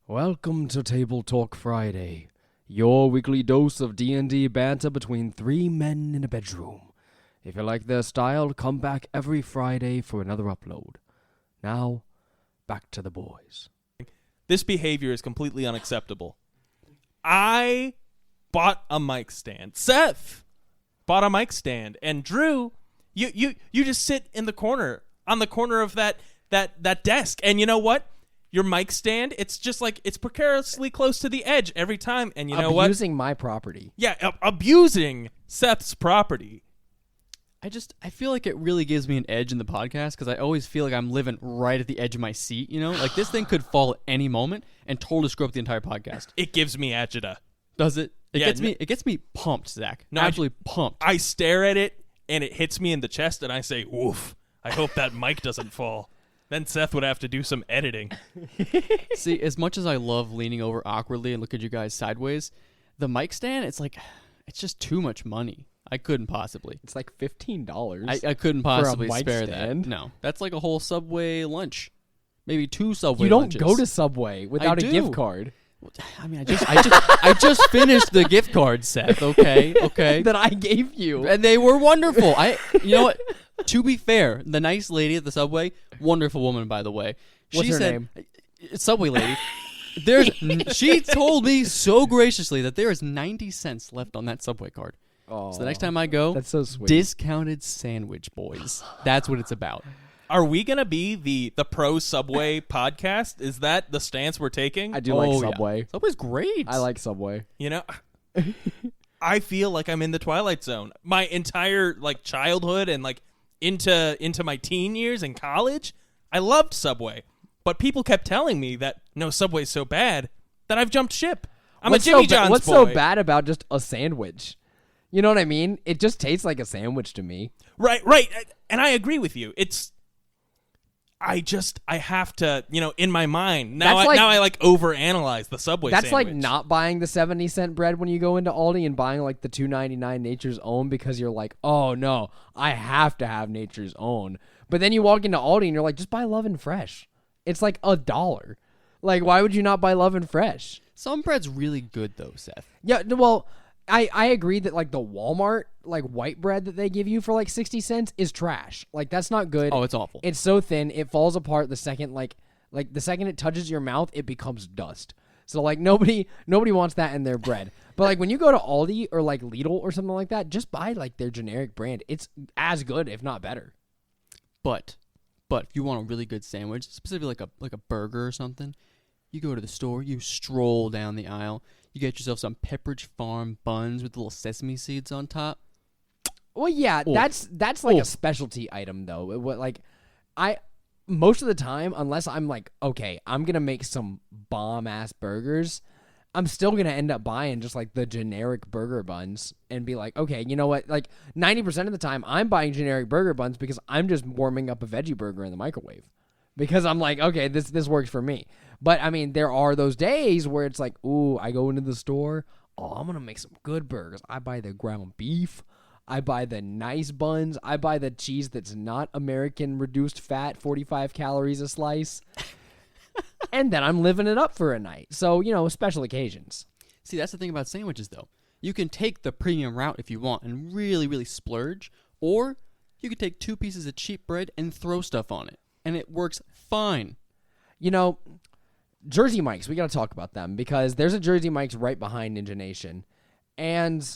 Welcome to Table Talk Friday, your weekly dose of D&D banter between three men in a bedroom. If you like their style, come back every Friday for another upload. Now, back to the boys. This behavior is completely unacceptable. I bought a mic stand. Seth bought a mic stand, and Drew, you just sit in the corner, on the corner of that desk, and you know what? Your mic stand, it's just like, it's precariously close to the edge every time, and you know what? Abusing my property. Yeah, abusing Seth's property. I feel like it really gives me an edge in the podcast because I always feel like I'm living right at the edge of my seat, you know? Like, this thing could fall at any moment and totally screw up the entire podcast. It gives me agita. Does it? Yeah, It gets me pumped, Zach. No, Absolutely pumped. I stare at it, and it hits me in the chest, and I say, "Woof, I hope that mic doesn't fall." Then Seth would have to do some editing. See, as much as I love leaning over awkwardly and look at you guys sideways, the mic stand, it's like, it's just too much money. I couldn't possibly. It's like $15. I couldn't possibly mic spare stand? that. No. That's like a whole Subway lunch. Maybe 2 Subway You don't lunches. go to Subway without a do. gift card. I mean, I just finished the gift card, Seth. Okay. That I gave you. And they were wonderful. You know what? To be fair, the nice lady at the Subway, wonderful woman, by the way. What's she her said, name? Subway lady. She told me so graciously that there is 90 cents left on that Subway card. Oh, So the next time I go, that's so sweet. discounted sandwich, boys. That's what it's about. Are we going to be the pro Subway podcast? Is that the stance we're taking? I do like yeah. Subway. Subway's great. I like Subway. You know, I feel like I'm in the Twilight Zone. My entire childhood and into my teen years in college, I loved Subway. But people kept telling me that no, Subway's so bad that I've jumped ship. I'm a Jimmy John's What's boy. so bad about just a sandwich? You know what I mean? It just tastes like a sandwich to me. Right. And I agree with you. I have to, in my mind, now I overanalyze the Subway That's sandwich. like not buying the 70-cent bread when you go into Aldi and buying like the $2.99 Nature's Own because you're like, oh no, I have to have Nature's Own. But then you walk into Aldi and you're like, just buy Love and Fresh. It's like $1. Like, why would you not buy Love and Fresh? Some bread's really good, though, Seth. Yeah, well, I agree that like the Walmart white bread that they give you for 60 cents is trash. Like, that's not good. Oh, it's awful. It's so thin, it falls apart the second the second it touches your mouth, it becomes dust. So nobody wants that in their bread. But when you go to Aldi or Lidl or something like that, just buy their generic brand. It's as good, if not better. But if you want a really good sandwich, specifically like a burger or something, you go to the store, you stroll down the aisle, you get yourself some Pepperidge Farm buns with little sesame seeds on top. Well, yeah, that's a specialty item though. Most of the time, unless I'm okay, I'm gonna make some bomb ass burgers, I'm still gonna end up buying just the generic burger buns and be like, okay, you know what? 90% of the time, I'm buying generic burger buns because I'm just warming up a veggie burger in the microwave because I'm like, okay, this works for me. But I mean, there are those days where it's ooh, I go into the store, oh, I'm gonna make some good burgers. I buy the ground beef. I buy the nice buns. I buy the cheese that's not American reduced fat, 45 calories a slice. And then I'm living it up for a night. So, special occasions. See, that's the thing about sandwiches, though. You can take the premium route if you want and really, really splurge, or you can take 2 pieces of cheap bread and throw stuff on it, and it works fine. Jersey Mike's, we got to talk about them because there's a Jersey Mike's right behind Ninja Nation. And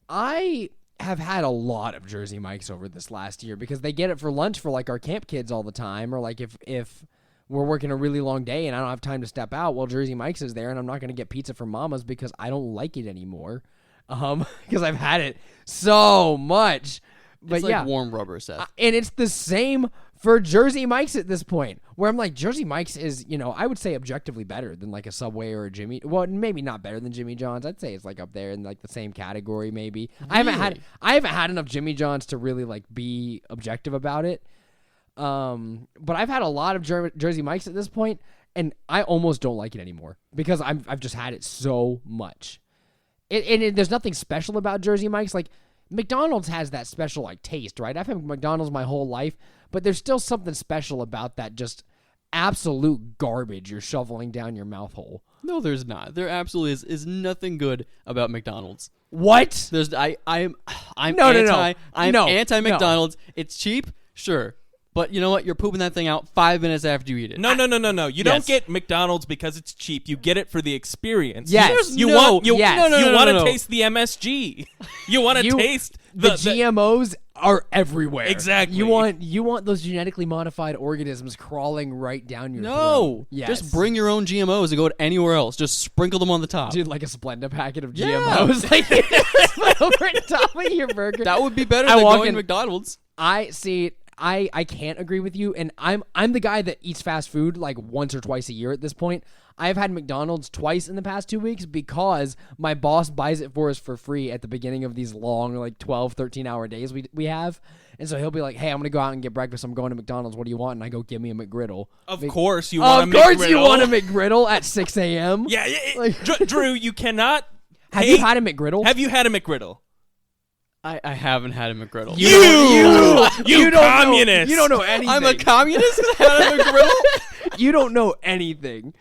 I have had a lot of Jersey Mike's over this last year because they get it for lunch for our camp kids all the time, or if we're working a really long day and I don't have time to step out, well, Jersey Mike's is there and I'm not going to get pizza from Mama's because I don't like it anymore because I've had it so much. But It's like warm rubber, Seth. And it's the same for Jersey Mike's at this point, where I'm like, Jersey Mike's is, I would say objectively better than a Subway or a Jimmy. Well, maybe not better than Jimmy John's. I'd say it's up there in the same category, maybe. Really? I haven't had enough Jimmy John's to really be objective about it. But I've had a lot of Jersey Mike's at this point, and I almost don't like it anymore because I've just had it so much. There's nothing special about Jersey Mike's. McDonald's has that special taste, right? I've had McDonald's my whole life, but there's still something special about that just absolute garbage you're shoveling down your mouth hole. No, there's not. There absolutely is nothing good about McDonald's. What? There's I'm No. anti McDonald's. It's cheap, sure. But you know what? You're pooping that thing out 5 minutes after you eat it. No. You don't get McDonald's because it's cheap. You get it for the experience. Yes. You want to No. taste the MSG. You want to taste the GMOs are everywhere. Exactly. You want those genetically modified organisms crawling right down your throat. No. Yes. Just bring your own GMOs and go to anywhere else. Just sprinkle them on the top. Dude, like a Splenda packet of Yeah. GMOs, like you just put over the top of your burger. That would be better I than walk going in- to McDonald's. I can't agree with you, and I'm the guy that eats fast food like once or twice a year at this point. I've had McDonald's twice in the past 2 weeks because my boss buys it for us for free at the beginning of these long, like 12, 13-hour days we have. And so he'll be like, hey, I'm going to go out and get breakfast. I'm going to McDonald's. What do you want? And I go, give me a McGriddle. Of course you want a McGriddle. Of course you want a McGriddle at 6 a.m. Yeah. Like- Drew, you cannot. Have you had a McGriddle? Have you had a McGriddle? I haven't had a McGriddle. You don't communist. Know, you don't know anything. I'm a communist and had a McGriddle? You don't know anything.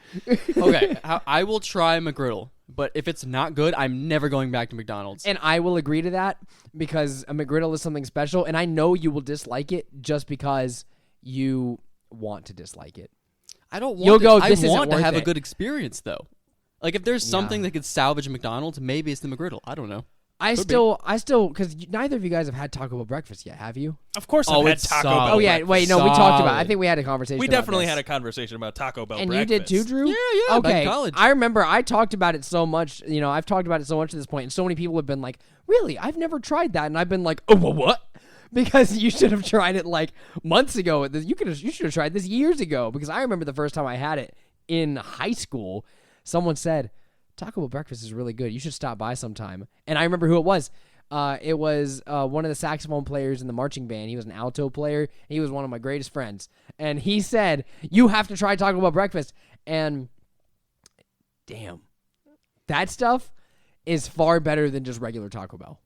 Okay, I will try McGriddle, but if it's not good, I'm never going back to McDonald's. And I will agree to that because a McGriddle is something special, and I know you will dislike it just because you want to dislike it. I don't want You'll go, I "This isn't want to worth have a it." good experience, though. Like, if there's something that could salvage McDonald's, maybe it's the McGriddle. I don't know. I still, because neither of you guys have had Taco Bell breakfast yet, have you? Of course I've had it's Taco solid. Bell. Oh, yeah, breakfast. wait, no, we talked about it. I Solid. think we had a conversation We about definitely this. had a conversation about Taco Bell And breakfast. you did too, Drew? Yeah, back Okay. in college. I remember I talked about it so much. You know, I've talked about it so much at this point, and so many people have been like, really? I've never tried that. And I've been like, oh, what? Because you should have tried it like months ago. You should have tried this years ago. Because I remember the first time I had it in high school, someone said, Taco Bell breakfast is really good. You should stop by sometime. And I remember who it was. It was one of the saxophone players in the marching band. He was an alto player. He was one of my greatest friends. And he said, you have to try Taco Bell breakfast. And damn, that stuff is far better than just regular Taco Bell.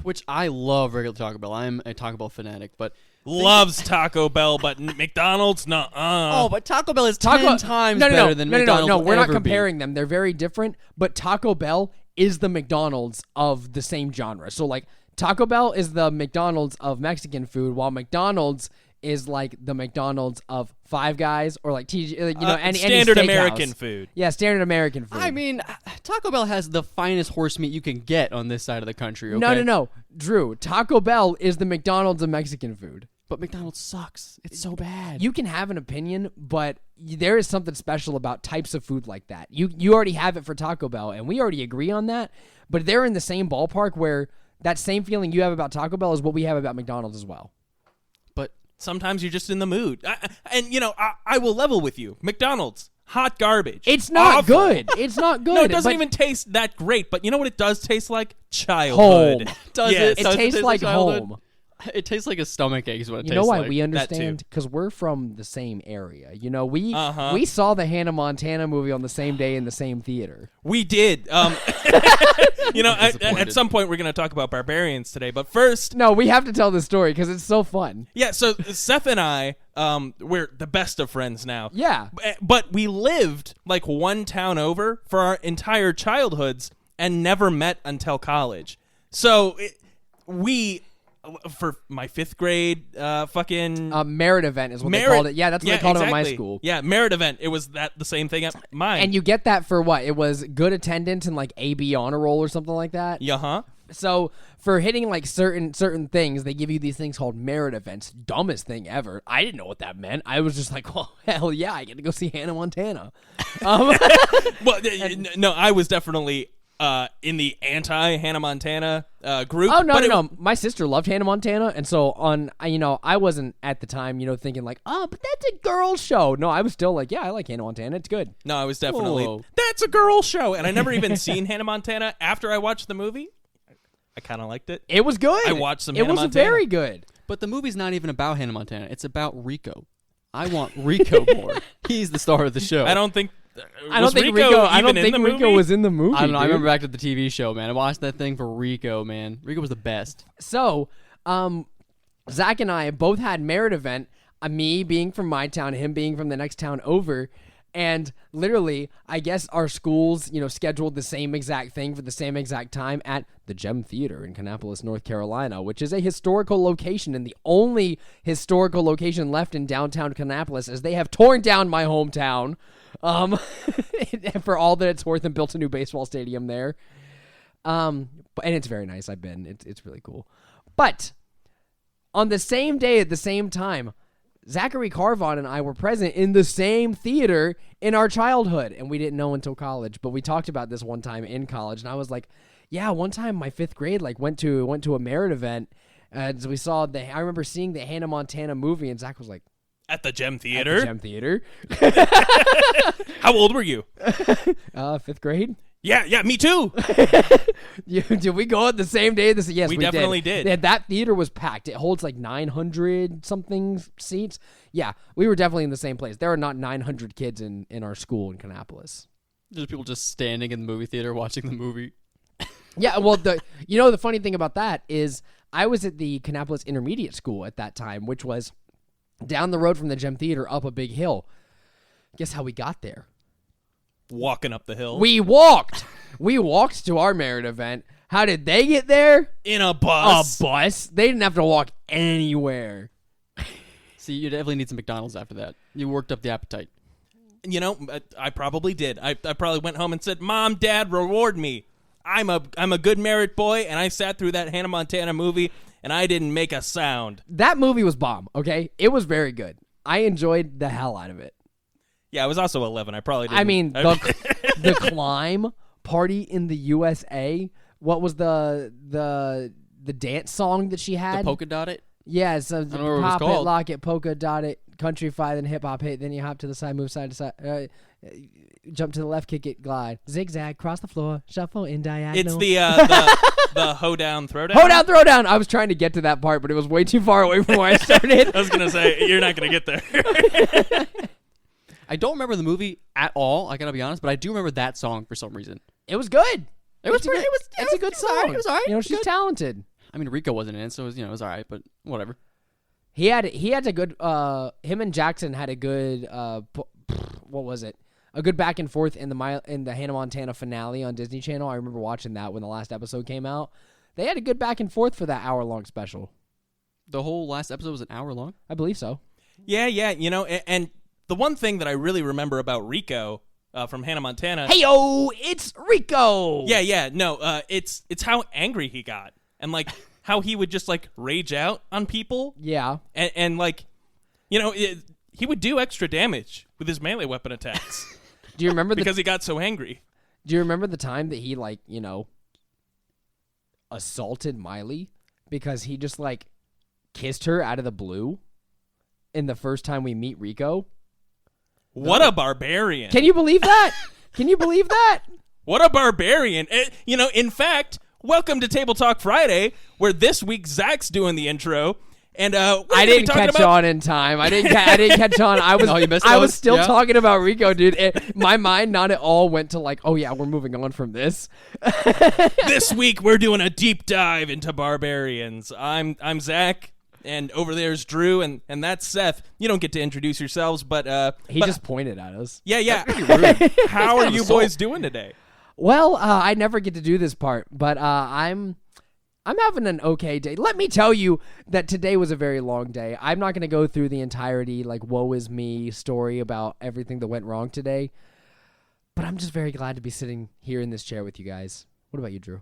Which I love regular Taco Bell. I'm a Taco Bell fanatic, but Loves Taco Bell, but McDonald's, nuh-uh. oh, but Taco Bell is 10 times better than McDonald's. No, we're not ever comparing them. They're very different. But Taco Bell is the McDonald's of the same genre. So like Taco Bell is the McDonald's of Mexican food, while McDonald's is like the McDonald's of Five Guys or like TG, any standard steakhouse. American food. Yeah, standard American food. I mean, Taco Bell has the finest horse meat you can get on this side of the country. Okay? No, Drew. Taco Bell is the McDonald's of Mexican food. But McDonald's sucks. It's so bad. You can have an opinion, but there is something special about types of food like that. You already have it for Taco Bell, and we already agree on that. But they're in the same ballpark where that same feeling you have about Taco Bell is what we have about McDonald's as well. But Sometimes you're just in the mood. I will level with you. McDonald's, hot garbage. It's not Awful. good. It's not good. No, it doesn't but even taste that great. But you know what it does taste like? Childhood. Home. Does Yes. it? It Does tastes like childhood? home. It tastes like a stomach ache is what it You tastes know why like. we too. understand? Because we're from the same area. You know, we Uh-huh. we saw the Hannah Montana movie on the same day in the same theater. We did. At some point we're going to talk about Barbarians today. But first, No, we have to tell this story because it's so fun. yeah, so Seth and I, we're the best of friends now. Yeah. But we lived like one town over for our entire childhoods and never met until college. So for my fifth grade Merit event is what they called it. Yeah, that's what they called it at my school. Yeah, merit event. It was the same thing at mine. And you get that for what? It was good attendance and like AB honor roll or something like that. Yeah, So for hitting like certain things, they give you these things called merit events. Dumbest thing ever. I didn't know what that meant. I was just like, well, hell yeah, I get to go see Hannah Montana. Well, no, I was definitely in the anti-Hannah Montana group. Oh no. My sister loved Hannah Montana, and so I wasn't at the time, thinking like, oh, but that's a girl show. No, I was still like, yeah, I like Hannah Montana. It's good. No, I was definitely Whoa. that's a girl show, and I never even seen Hannah Montana after I watched the movie. I kind of liked it. It was good. I watched some It Hannah was Montana. very good. But the movie's not even about Hannah Montana. It's about Rico. I want Rico more. He's the star of the show. I don't think. I don't was think Rico. I don't even in think the Rico movie? was in the movie. I don't know. I dude. remember back to the TV show, man. I watched that thing for Rico, man. Rico was the best. So, Zach and I both had merit event. me being from my town, him being from the next town over. And literally, I guess our schools, scheduled the same exact thing for the same exact time at the Gem Theater in Kannapolis, North Carolina, which is a historical location and the only historical location left in downtown Kannapolis, as they have torn down my hometown for all that it's worth and built a new baseball stadium there. And it's very nice. I've been. It's really cool. But on the same day at the same time, Zachary Carvon and I were present in the same theater in our childhood, and we didn't know until college. But we talked about this one time in college, and I was like, "Yeah, one time my 5th grade went to a merit event, and so we saw I remember seeing the Hannah Montana movie, and Zach was like, at the Gem Theater. At the Gem Theater. How old were you? 5th grade. Yeah, me too. Did we go at the same day? Yes, we definitely did. That theater was packed. It holds 900 something seats. Yeah, we were definitely in the same place. There are not 900 kids in our school in Kannapolis. There's people just standing in the movie theater watching the movie. Yeah, well, the funny thing about that is I was at the Kannapolis Intermediate School at that time, which was down the road from the Gem Theater up a big hill. Guess how we got there? Walking up the hill. We walked. We walked to our merit event. How did they get there? In a bus. A bus? They didn't have to walk anywhere. See, you definitely need some McDonald's after that. You worked up the appetite. I probably did. I probably went home and said, "Mom, Dad, reward me. I'm a good merit boy," and I sat through that Hannah Montana movie, and I didn't make a sound. That movie was bomb, okay? It was very good. I enjoyed the hell out of it. Yeah, I was also 11. I probably didn't. I mean, the Climb Party in the USA. What was the dance song that she had? The polka dot it? Yeah, so I don't know what it was pop it, called. lock it, polka dot it, country fi, then hip hop hit, then you hop to the side, move side to side, jump to the left, kick it, glide, zigzag, cross the floor, shuffle in diagonal. It's the hoedown throwdown. Hoedown throwdown. I was trying to get to that part, but it was way too far away from where I started. I was gonna say you're not gonna get there. I don't remember the movie at all, I gotta be honest, but I do remember that song for some reason. It was good. It's a good song. It was alright. She's talented. I mean, Rico wasn't in it, so it was, it was alright, but whatever. He had a good. Him and Jackson had a good. What was it? A good back and forth in the Hannah Montana finale on Disney Channel. I remember watching that when the last episode came out. They had a good back and forth for that hour-long special. The whole last episode was an hour long? I believe so. Yeah, and the one thing that I really remember about Rico from Hannah Montana. Hey-o, it's Rico! Yeah, no, it's how angry he got. And, how he would just, rage out on people. Yeah. And he would do extra damage with his melee weapon attacks. Do you remember because he got so angry. Do you remember the time that he, assaulted Miley? Because he just, kissed her out of the blue in the first time we meet Rico? What a barbarian. Can you believe that? Can you believe that? What a barbarian. In fact, welcome to Table Talk Friday, where this week Zach's doing the intro. And I didn't catch on in time. I didn't catch on. I was I was still talking about Rico, dude. My mind not at all went to oh yeah, we're moving on from this. This week we're doing a deep dive into Barbarians. I'm Zach. And over there's Drew, and that's Seth. You don't get to introduce yourselves, but he just pointed at us. Yeah. How are you boys doing today? Well, I never get to do this part, but I'm having an okay day. Let me tell you that today was a very long day. I'm not going to go through the entirety woe is me story about everything that went wrong today, but I'm just very glad to be sitting here in this chair with you guys. What about you, Drew?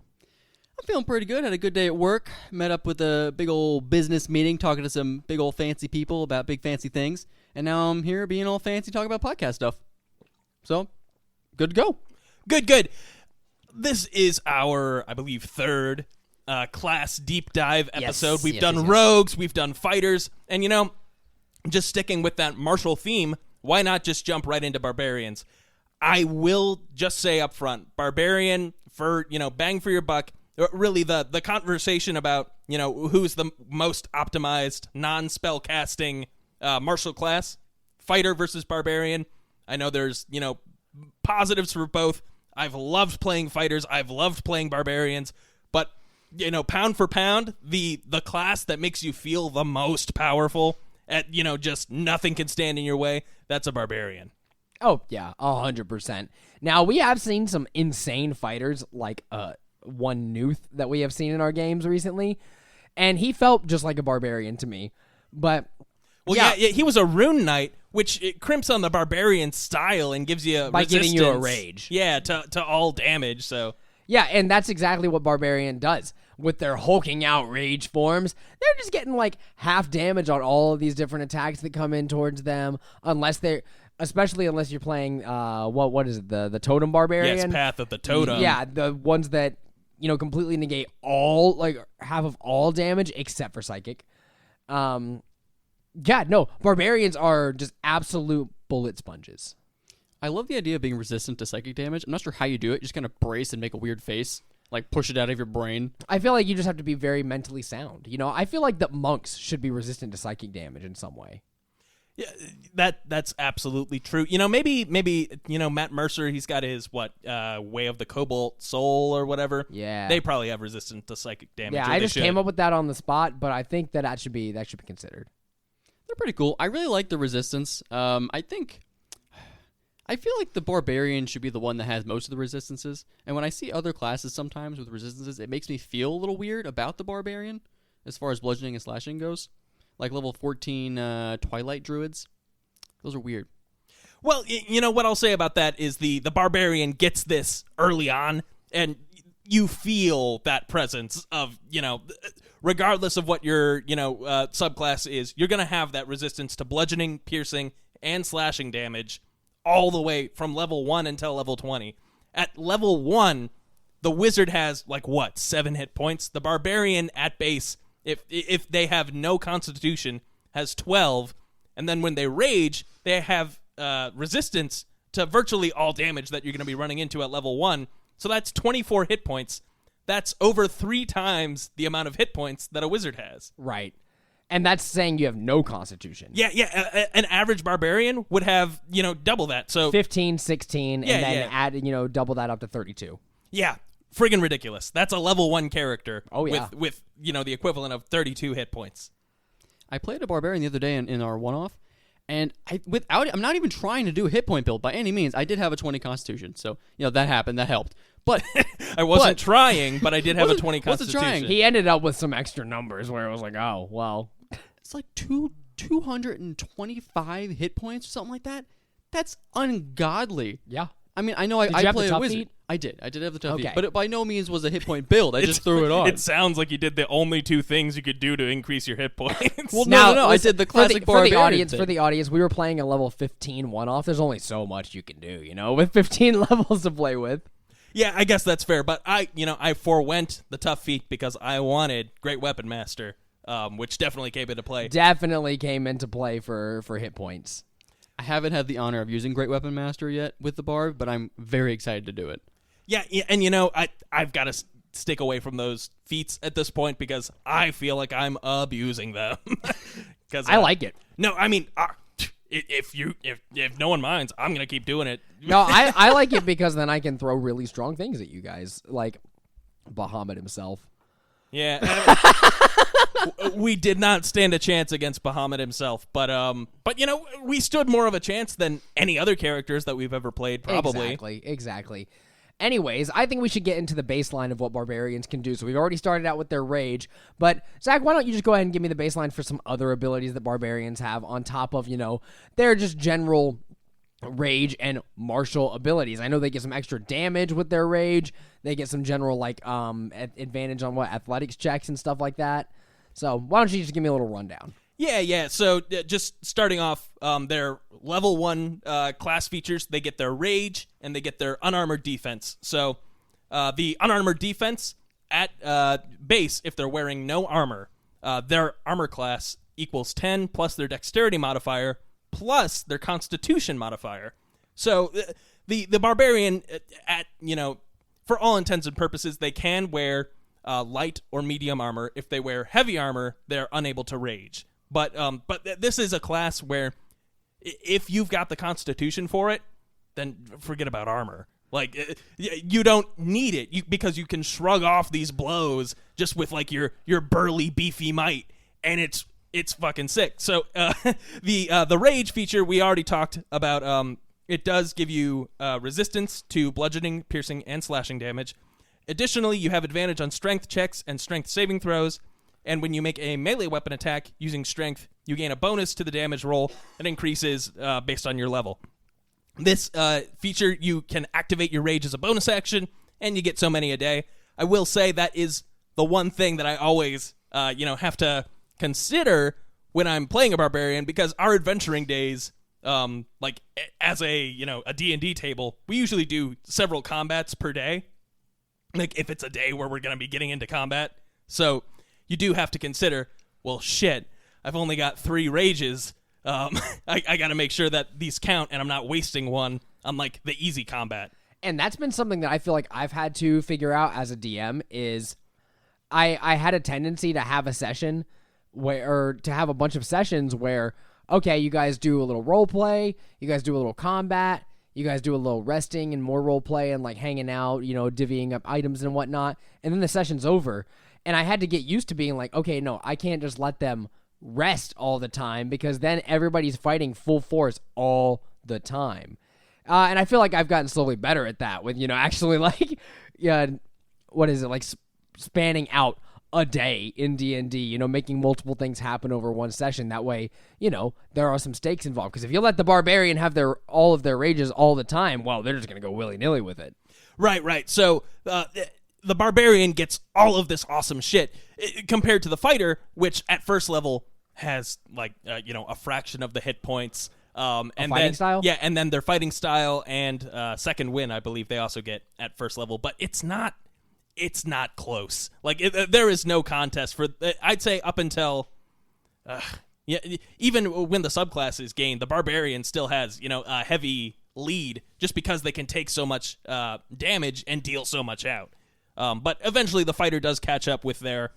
I'm feeling pretty good. Had a good day at work. Met up with a big old business meeting, talking to some big old fancy people about big fancy things. And now I'm here being all fancy, talking about podcast stuff. So, good to go. Good. This is our, I believe, third class deep dive episode. We've done rogues, we've done fighters, and just sticking with that martial theme, why not just jump right into Barbarians? I will just say up front, Barbarian, for, bang for your buck. Really, the conversation about, who's the most optimized non-spell casting martial class, fighter versus barbarian. I know there's, positives for both. I've loved playing fighters. I've loved playing barbarians. But, pound for pound, the class that makes you feel the most powerful at, just nothing can stand in your way, that's a barbarian. Oh, yeah, 100%. Now, we have seen some insane fighters, like one Nuth that we have seen in our games recently, and he felt just like a barbarian to me. But, well, yeah he was a rune knight, which it crimps on the barbarian style and gives you by resistance. giving you a rage. Yeah, to all damage, so... Yeah, and that's exactly what Barbarian does. With their hulking out rage forms, they're just getting like half damage on all of these different attacks that come in towards them, especially unless you're playing what is it, the totem barbarian? Yes, Path of the Totem. Yeah, the ones that completely negate all, like half of all damage except for psychic. Barbarians are just absolute bullet sponges. I love the idea of being resistant to psychic damage. I'm not sure how you do it. You just kind of brace and make a weird face, like push it out of your brain. I feel like you just have to be very mentally sound. I feel like that monks should be resistant to psychic damage in some way. Yeah, that's absolutely true. Maybe Matt Mercer, he's got his Way of the Cobalt Soul or whatever. Yeah, they probably have resistance to psychic damage. Yeah, I just came up with that on the spot, but I think that should be considered. They're pretty cool. I really like the resistance. I feel like the barbarian should be the one that has most of the resistances, and when I see other classes sometimes with resistances, it makes me feel a little weird about the barbarian as far as bludgeoning and slashing goes. Like level 14 Twilight Druids. Those are weird. Well, what I'll say about that is the barbarian gets this early on, and you feel that presence of, regardless of what your, subclass is, you're going to have that resistance to bludgeoning, piercing, and slashing damage all the way from level 1 until level 20. At level 1, the wizard has, 7 hit points? The barbarian at base, if they have no constitution, has 12, and then when they rage, they have resistance to virtually all damage that you're going to be running into at level 1. So that's 24 hit points. That's over 3 times the amount of hit points that a wizard has. Right. And that's saying you have no constitution. Yeah. An average barbarian would have, double that. So 15, 16, and then add, double that up to 32. Yeah. Friggin' ridiculous. That's a level 1 character. Oh, yeah. With the equivalent of 32 hit points. I played a barbarian the other day in our one-off, and I'm not even trying to do a hit point build by any means. I did have a 20 constitution, so that happened. That helped. But I wasn't trying, but I did have a 20 constitution. Trying. He ended up with some extra numbers where it was like, oh, well. It's like 225 hit points or something like that. That's ungodly. Yeah. I mean, I know I play a wizard. Feet? I did have the tough Okay. feet, but it by no means was a hit point build. I just threw it on. It sounds like you did the only 2 things you could do to increase your hit points. Well, no. I did the classic barbarian for the audience, we were playing a level 15 one-off. There's only so much you can do, with 15 levels to play with. Yeah, I guess that's fair, but I forewent the tough feat because I wanted Great Weapon Master, which definitely came into play. Definitely came into play for hit points. I haven't had the honor of using Great Weapon Master yet with the Barb, but I'm very excited to do it. Yeah, and I've got to stick away from those feats at this point because I feel like I'm abusing them. I like it. No, I mean, if no one minds, I'm gonna keep doing it. No, I like it because then I can throw really strong things at you guys, like Bahamut himself. Yeah. We did not stand a chance against Bahamut himself, but we stood more of a chance than any other characters that we've ever played, probably. Exactly. Anyways, I think we should get into the baseline of what barbarians can do. So we've already started out with their rage, but Zach, why don't you just go ahead and give me the baseline for some other abilities that barbarians have on top of, their just general rage and martial abilities. I know they get some extra damage with their rage. They get some general advantage on athletics checks and stuff like that. So why don't you just give me a little rundown? Yeah. So just starting off, their level 1 class features, they get their rage and they get their unarmored defense. So the unarmored defense at base, if they're wearing no armor, their armor class equals 10 plus their dexterity modifier plus their constitution modifier. So the barbarian for all intents and purposes, they can wear light or medium armor. If they wear heavy armor, they're unable to rage. But this is a class where if you've got the constitution for it, then forget about armor. You don't need it because you can shrug off these blows just with your burly, beefy might, and it's it's fucking sick. So the rage feature we already talked about. It does give you resistance to bludgeoning, piercing, and slashing damage. Additionally, you have advantage on strength checks and strength saving throws. And when you make a melee weapon attack using strength, you gain a bonus to the damage roll that increases based on your level. This feature, you can activate your rage as a bonus action, and you get so many a day. I will say that is the one thing that I always have to consider when I'm playing a barbarian, because our adventuring days, as a D&D table, we usually do several combats per day. Like if it's a day where we're going to be getting into combat. So you do have to consider, well, shit, I've only got 3 rages. I got to make sure that these count and I'm not wasting one on like the easy combat. And that's been something that I feel like I've had to figure out as a DM is I had a tendency to have a session or to have a bunch of sessions where, okay, you guys do a little role play, you guys do a little combat, you guys do a little resting and more role play and like hanging out, divvying up items and whatnot, and then the session's over. And I had to get used to being like, okay, no, I can't just let them rest all the time because then everybody's fighting full force all the time. And I feel like I've gotten slowly better at that with, actually like, spanning out a day in D&D, making multiple things happen over one session. That way, there are some stakes involved. Because if you let the barbarian have all of their rages all the time, well, they're just going to go willy-nilly with it. Right. So the barbarian gets all of this awesome shit compared to the fighter, which at first level has a fraction of the hit points. And fighting style? Yeah, and then their fighting style and second win, I believe they also get at first level. But it's not close. Like there is no contest for. I'd say up until, even when the subclass is gained, the barbarian still has a heavy lead just because they can take so much damage and deal so much out. But eventually the fighter does catch up with their,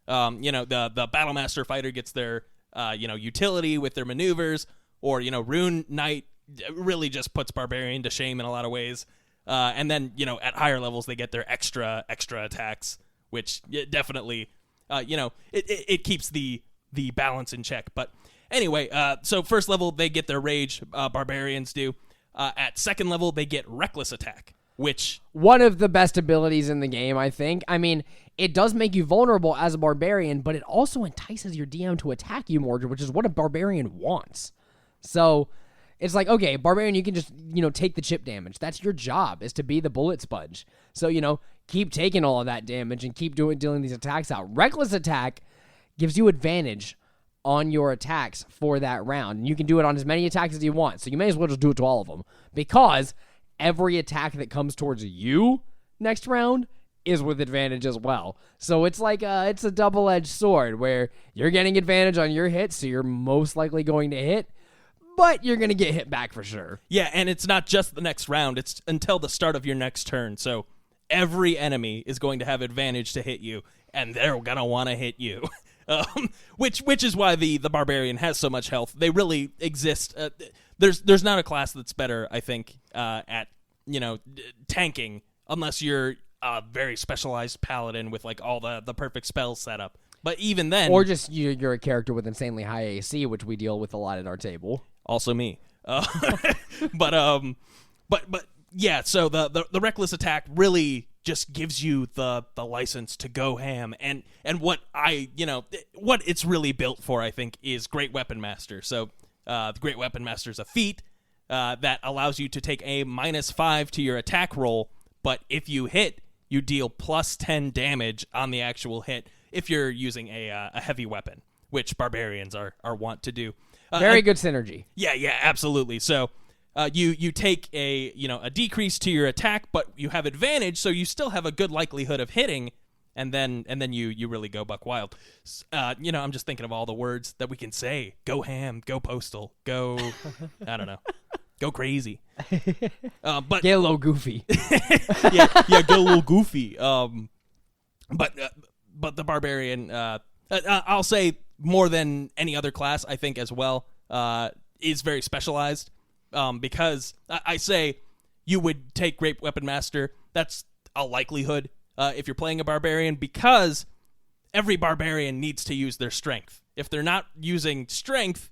the Battlemaster fighter gets their, utility with their maneuvers, or Rune Knight really just puts barbarian to shame in a lot of ways. And then, at higher levels, they get their extra attacks, which definitely, it keeps the balance in check. But anyway, so first level, they get their rage, barbarians do. At second level, they get reckless attack, which... One of the best abilities in the game, I think. I mean, it does make you vulnerable as a barbarian, but it also entices your DM to attack you more, which is what a barbarian wants. So... It's like, okay, barbarian, you can just, take the chip damage. That's your job, is to be the bullet sponge. So, keep taking all of that damage and keep dealing these attacks out. Reckless attack gives you advantage on your attacks for that round. And you can do it on as many attacks as you want. So you may as well just do it to all of them. Because every attack that comes towards you next round is with advantage as well. So it's like it's a double-edged sword where you're getting advantage on your hits, so you're most likely going to hit. But you're going to get hit back for sure. Yeah, and it's not just the next round. It's until the start of your next turn. So every enemy is going to have advantage to hit you, and they're going to want to hit you. Which is why the Barbarian has so much health. They really exist. There's not a class that's better, I think, at tanking, unless you're a very specialized paladin with like all the perfect spells set up. But even then... Or just you're a character with insanely high AC, which we deal with a lot at our table. Also me. But yeah, so the reckless attack really just gives you the license to go ham. And what what it's really built for, I think, is Great Weapon Master. So the Great Weapon Master is a feat that allows you to take a -5 to your attack roll, but if you hit, you deal plus 10 damage on the actual hit if you're using a heavy weapon, which barbarians are wont to do. Very good synergy. Yeah, absolutely. So you take a decrease to your attack, but you have advantage, so you still have a good likelihood of hitting, and then you really go buck wild. I'm just thinking of all the words that we can say. Go ham, go postal, go I don't know. Go crazy. But get a little goofy. yeah, get a little goofy. But the barbarian, I'll say more than any other class, I think as well, is very specialized. Because I say you would take Great Weapon Master. That's a likelihood if you're playing a barbarian, because every barbarian needs to use their strength. If they're not using strength,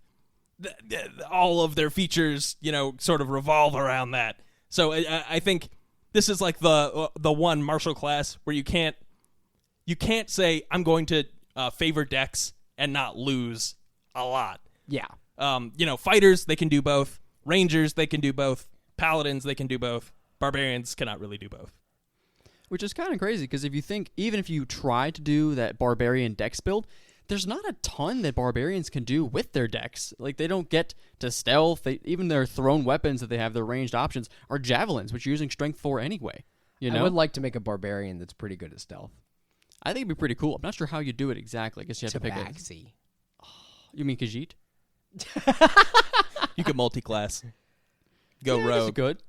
all of their features, sort of revolve around that. So I think this is like the one martial class where you can't say I'm going to favor dex and not lose a lot. Yeah. Fighters, they can do both. Rangers, they can do both. Paladins, they can do both. Barbarians cannot really do both. Which is kind of crazy, because if you think, even if you try to do that barbarian dex build, there's not a ton that barbarians can do with their dex. Like, they don't get to stealth. Even their thrown weapons that they have, their ranged options, are javelins, which you're using strength for anyway. I would like to make a barbarian that's pretty good at stealth. I think it'd be pretty cool. I'm not sure how you do it exactly. I guess you have to pick it. You mean Khajiit? You could multi-class. Go rogue. That's good.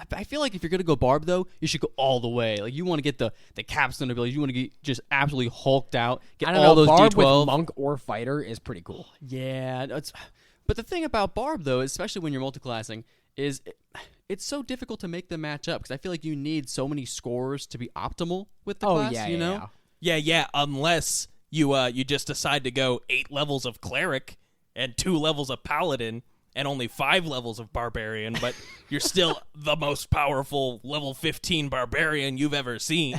I feel like if you're going to go barb, though, you should go all the way. Like, you want to get the capstone ability. You want to get just absolutely hulked out. Get all those barb D12. With monk or fighter is pretty cool. Yeah. But the thing about barb, though, especially when you're multiclassing, is it's so difficult to make them match up, because I feel like you need so many scores to be optimal with the class, you know? Yeah, unless you just decide to go 8 levels of cleric and 2 levels of paladin and only 5 levels of barbarian, but you're still the most powerful level 15 barbarian you've ever seen.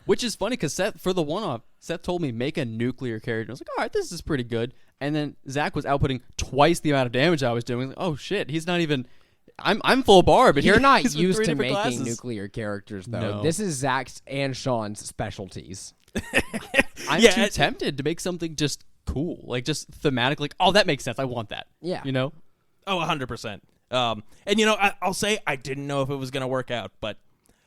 Which is funny, because for the one-off, Seth told me make a nuclear character. I was like, all right, this is pretty good. And then Zach was outputting twice the amount of damage I was doing. I was like, oh shit, he's not even... I'm full barb. You're not used to making nuclear characters, though. No. This is Zach's and Sean's specialties. I'm too tempted to make something just cool, like just thematic, like, oh, that makes sense. I want that. Yeah. Oh, 100%. And I'll say I didn't know if it was going to work out, but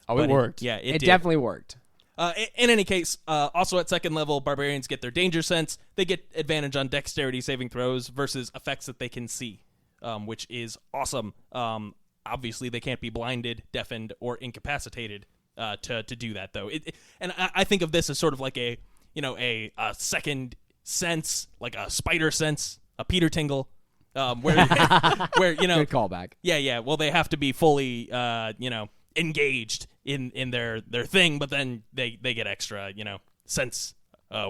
it worked. It definitely worked. In any case, also at second level, barbarians get their danger sense. They get advantage on dexterity saving throws versus effects that they can see, which is awesome. Obviously, they can't be blinded, deafened, or incapacitated to do that, though. And I think of this as sort of like a second sense, like a spider sense, a Peter Tingle, where good callback. Yeah. Well, they have to be fully engaged in their thing, but then they get extra sense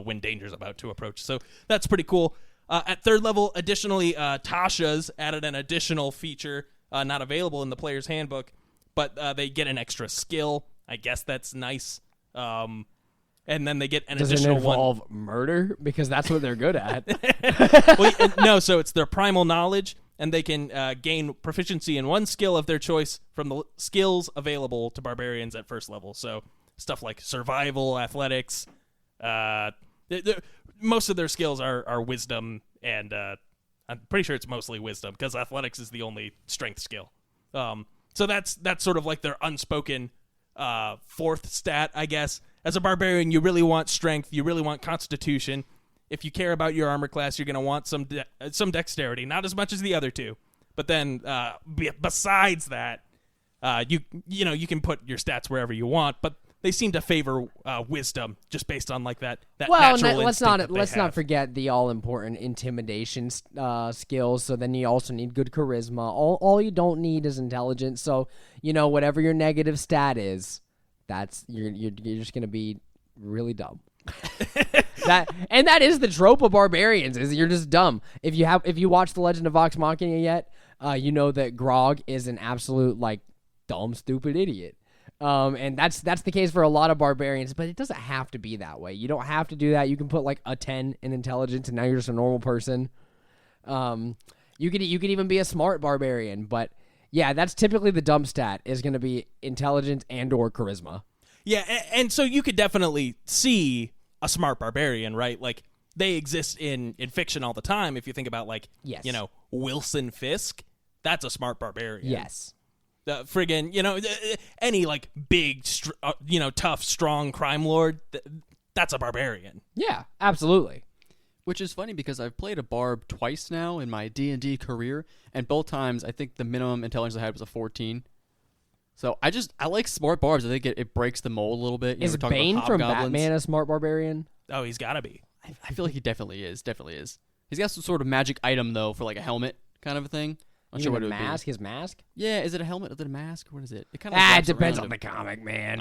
when danger's about to approach. So that's pretty cool. At third level, additionally, Tasha's added an additional feature not available in the player's handbook, but they get an extra skill. I guess that's nice. And then they get an additional one. Does it involve murder? Because that's what they're good at. No, so it's their primal knowledge, and they can gain proficiency in one skill of their choice from the skills available to barbarians at first level. So stuff like survival, athletics. Most of their skills are wisdom, and I'm pretty sure it's mostly wisdom, because athletics is the only strength skill. So that's sort of like their unspoken fourth stat, I guess. As a barbarian, you really want strength. You really want constitution. If you care about your armor class, you're going to want some dexterity. Not as much as the other two. But then, besides that, you can put your stats wherever you want. But they seem to favor wisdom, just based on like that natural instinct. Let's not forget the all important intimidation skills. So then you also need good charisma. All you don't need is intelligence. So whatever your negative stat is, that's you're just gonna be really dumb. that is the trope of barbarians, is you're just dumb. If you watch The Legend of Vox Machina yet, you know that Grog is an absolute dumb, stupid idiot. And that's the case for a lot of barbarians, but it doesn't have to be that way. You don't have to do that. You can put a 10 in intelligence, and now you're just a normal person. You could even be a smart barbarian, but yeah, that's typically the dumb stat, is going to be intelligence and or charisma. Yeah, and so you could definitely see a smart barbarian, right? Like, they exist in fiction all the time. If you think about yes. Wilson Fisk, that's a smart barbarian. Yes. Any big, tough, strong crime lord, that's a barbarian. Yeah, absolutely. Which is funny, because I've played a barb twice now in my D&D career, and both times I think the minimum intelligence I had was a 14. So I like smart barbs. I think it breaks the mold a little bit. Is Bane from Batman a smart barbarian? Oh, he's got to be. I feel like he definitely is. He's got some sort of magic item, though, for a helmet kind of a thing. Not You sure mean what the it would be. mask? His mask? Yeah, is it a helmet? Is it a mask? What is it? It kind of It depends on the comic, man.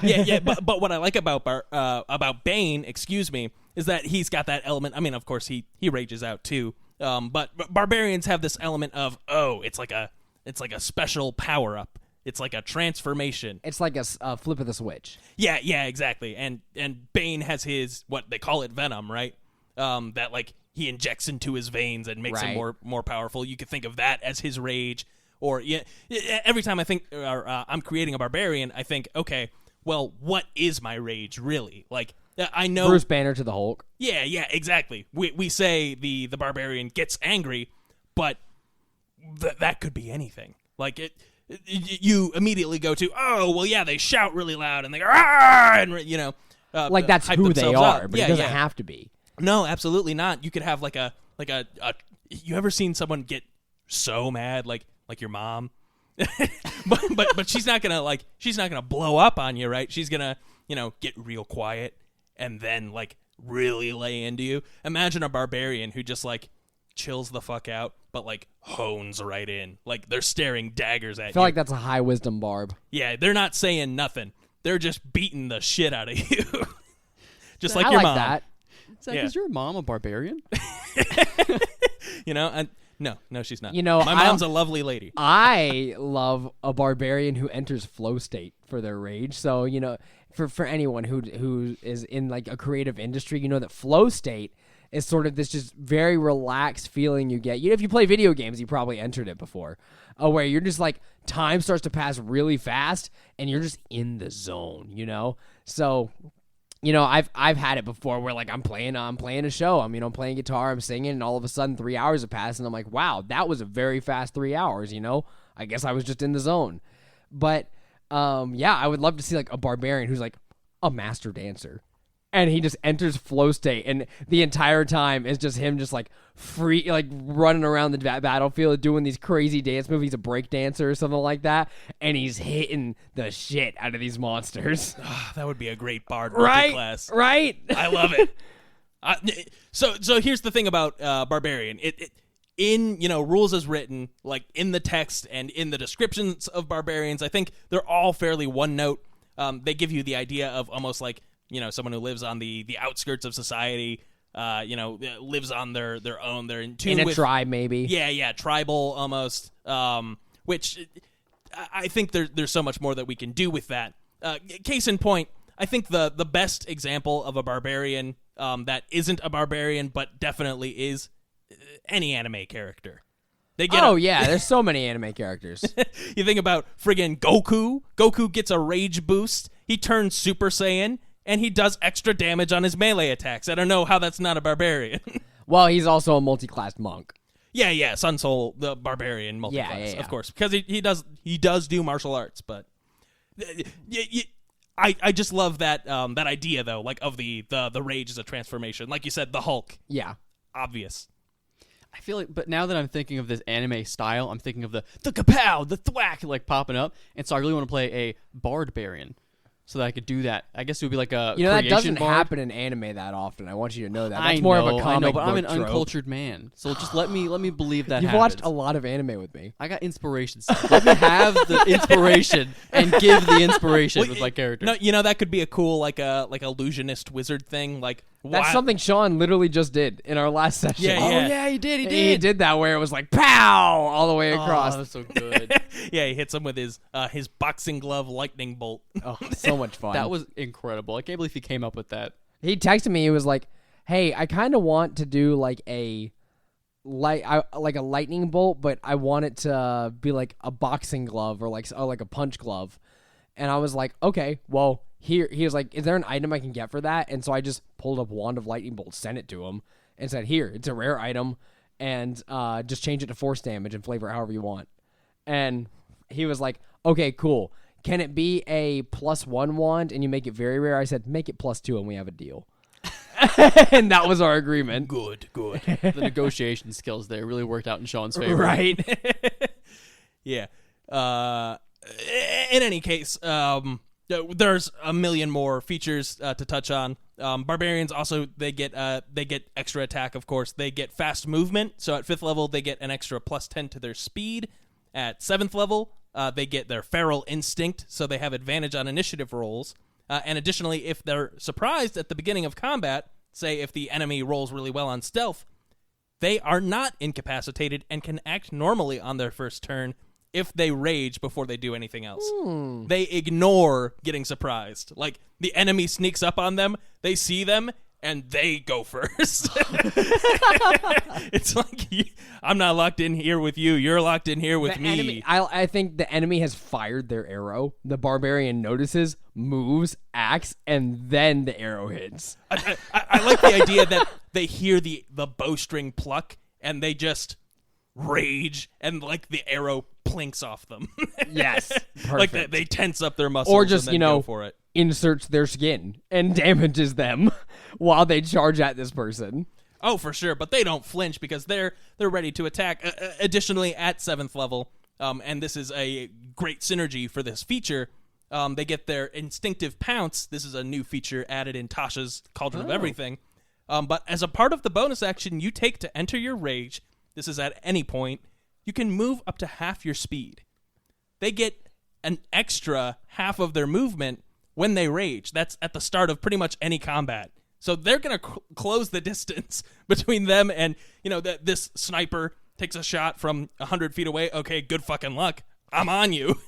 Yeah. But what I like about Bane, excuse me, is that he's got that element. I mean, of course, he rages out too. But barbarians have this element of it's like a special power up. It's like a transformation. It's like a flip of the switch. Yeah, exactly. And Bane has his, what they call it, venom, right? That like he injects into his veins and makes him more powerful. You could think of that as his rage. Or every time I think I'm creating a barbarian, I think, okay, well, what is my rage really? Like I know Bruce Banner to the Hulk. Yeah, exactly. We say the barbarian gets angry, but that could be anything. Like you immediately go to, oh well, yeah, they shout really loud and they go, ah, and Like that's hype who they themselves are, up. but it doesn't have to be. No, absolutely not. You could have like a you ever seen someone get so mad like your mom? but she's not gonna blow up on you, right? She's gonna get real quiet and then like really lay into you. Imagine a barbarian who just like chills the fuck out, but like hones right in, like they're staring daggers at you. I feel like that's a high wisdom barb. Yeah, they're not saying nothing. They're just beating the shit out of you, just like I your like mom. that. Zach, is your mom a barbarian? No, she's not. My mom's a lovely lady. I love a barbarian who enters flow state for their rage. So, for anyone who is in like a creative industry, that flow state is sort of this just very relaxed feeling you get. If you play video games, you probably entered it before, where you're just like time starts to pass really fast and you're just in the zone, So, I've had it before where like I'm playing a show. I'm playing guitar, I'm singing, and all of a sudden 3 hours have passed, and I'm like, wow, that was a very fast 3 hours. I guess I was just in the zone. But I would love to see like a barbarian who's like a master dancer, and he just enters flow state, and the entire time is just him just like free, like running around the battlefield doing these crazy dance moves. He's a break dancer or something like that, and he's hitting the shit out of these monsters. That would be a great bard Right? multi-class. Right? I love it. So here's the thing about barbarian. It in rules as written, like in the text and in the descriptions of barbarians, I think they're all fairly one note. They give you the idea of almost like someone who lives on the outskirts of society. Lives on their own. They're in tune in a with tribe, maybe. Yeah, tribal almost. Which I think there's so much more that we can do with that. Case in point, I think the best example of a barbarian that isn't a barbarian but definitely is any anime character. There's so many anime characters. You think about friggin' Goku. Goku gets a rage boost. He turns Super Saiyan, and he does extra damage on his melee attacks. I don't know how that's not a barbarian. Well, he's also a multi-classed monk. Yeah, Sun Soul, the barbarian multi-class, Yeah. of course, because he does do martial arts. But I just love that idea though, like of the rage as a transformation. Like you said, the Hulk. Yeah, obvious. I feel like, but now that I'm thinking of this anime style, I'm thinking of the kapow, the thwack, like popping up, and so I really want to play a barbarian. So that I could do that. I guess it would be like a that doesn't bard. happen in anime that often. I want you to know that. That's I more know, of a comic I know, but I'm an book trope. uncultured man. So just let me believe that You've happens. watched a lot of anime with me. I got inspiration. Let me have the inspiration and give the inspiration with my character. No, that could be a cool like illusionist wizard thing. Like that's something Sean literally just did in our last session. Yeah. Oh yeah, he did. He did that where it was like pow all the way across. Oh, that's so good. Yeah, he hits him with his boxing glove lightning bolt. Oh, so much fun. That was incredible. I can't believe he came up with that. He texted me. He was like, "Hey, I kind of want to do like a lightning bolt, but I want it to be like a boxing glove or like a punch glove." And I was like, "Okay, well." He was like, "Is there an item I can get for that?" And so I just pulled up Wand of Lightning Bolt, sent it to him, and said, "Here, it's a rare item, and just change it to force damage and flavor it however you want." And he was like, "Okay, cool. Can it be a +1 wand and you make it very rare?" I said, "Make it +2 and we have a deal." And that was our agreement. Good. The negotiation skills there really worked out in Sean's favor. Right? Yeah. In any case, There's a million more features to touch on. Barbarians also they get extra attack. Of course, they get fast movement. So at 5th level, they get an extra +10 to their speed. At 7th level, they get their feral instinct, so they have advantage on initiative rolls. And additionally, if they're surprised at the beginning of combat, say if the enemy rolls really well on stealth, they are not incapacitated and can act normally on their first turn if they rage before they do anything else. They ignore getting surprised. Like, the enemy sneaks up on them, they see them, and they go first. It's like, I'm not locked in here with you, you're locked in here with me. I think the enemy has fired their arrow. The barbarian notices, moves, acts, and then the arrow hits. I like the idea that they hear the bowstring pluck, and they just rage, and like the arrow plinks off them. Yes, like they tense up their muscles, or just and then go for it. Inserts their skin and damages them while they charge at this person. Oh, for sure, but they don't flinch because they're ready to attack. Additionally, at 7th level, and this is a great synergy for this feature, they get their instinctive pounce. This is a new feature added in Tasha's Cauldron of Everything. But as a part of the bonus action you take to enter your rage, this is at any point, you can move up to half your speed. They get an extra half of their movement when they rage. That's at the start of pretty much any combat. So they're going to close the distance between them and, this sniper takes a shot from 100 feet away. Okay, good fucking luck. I'm on you.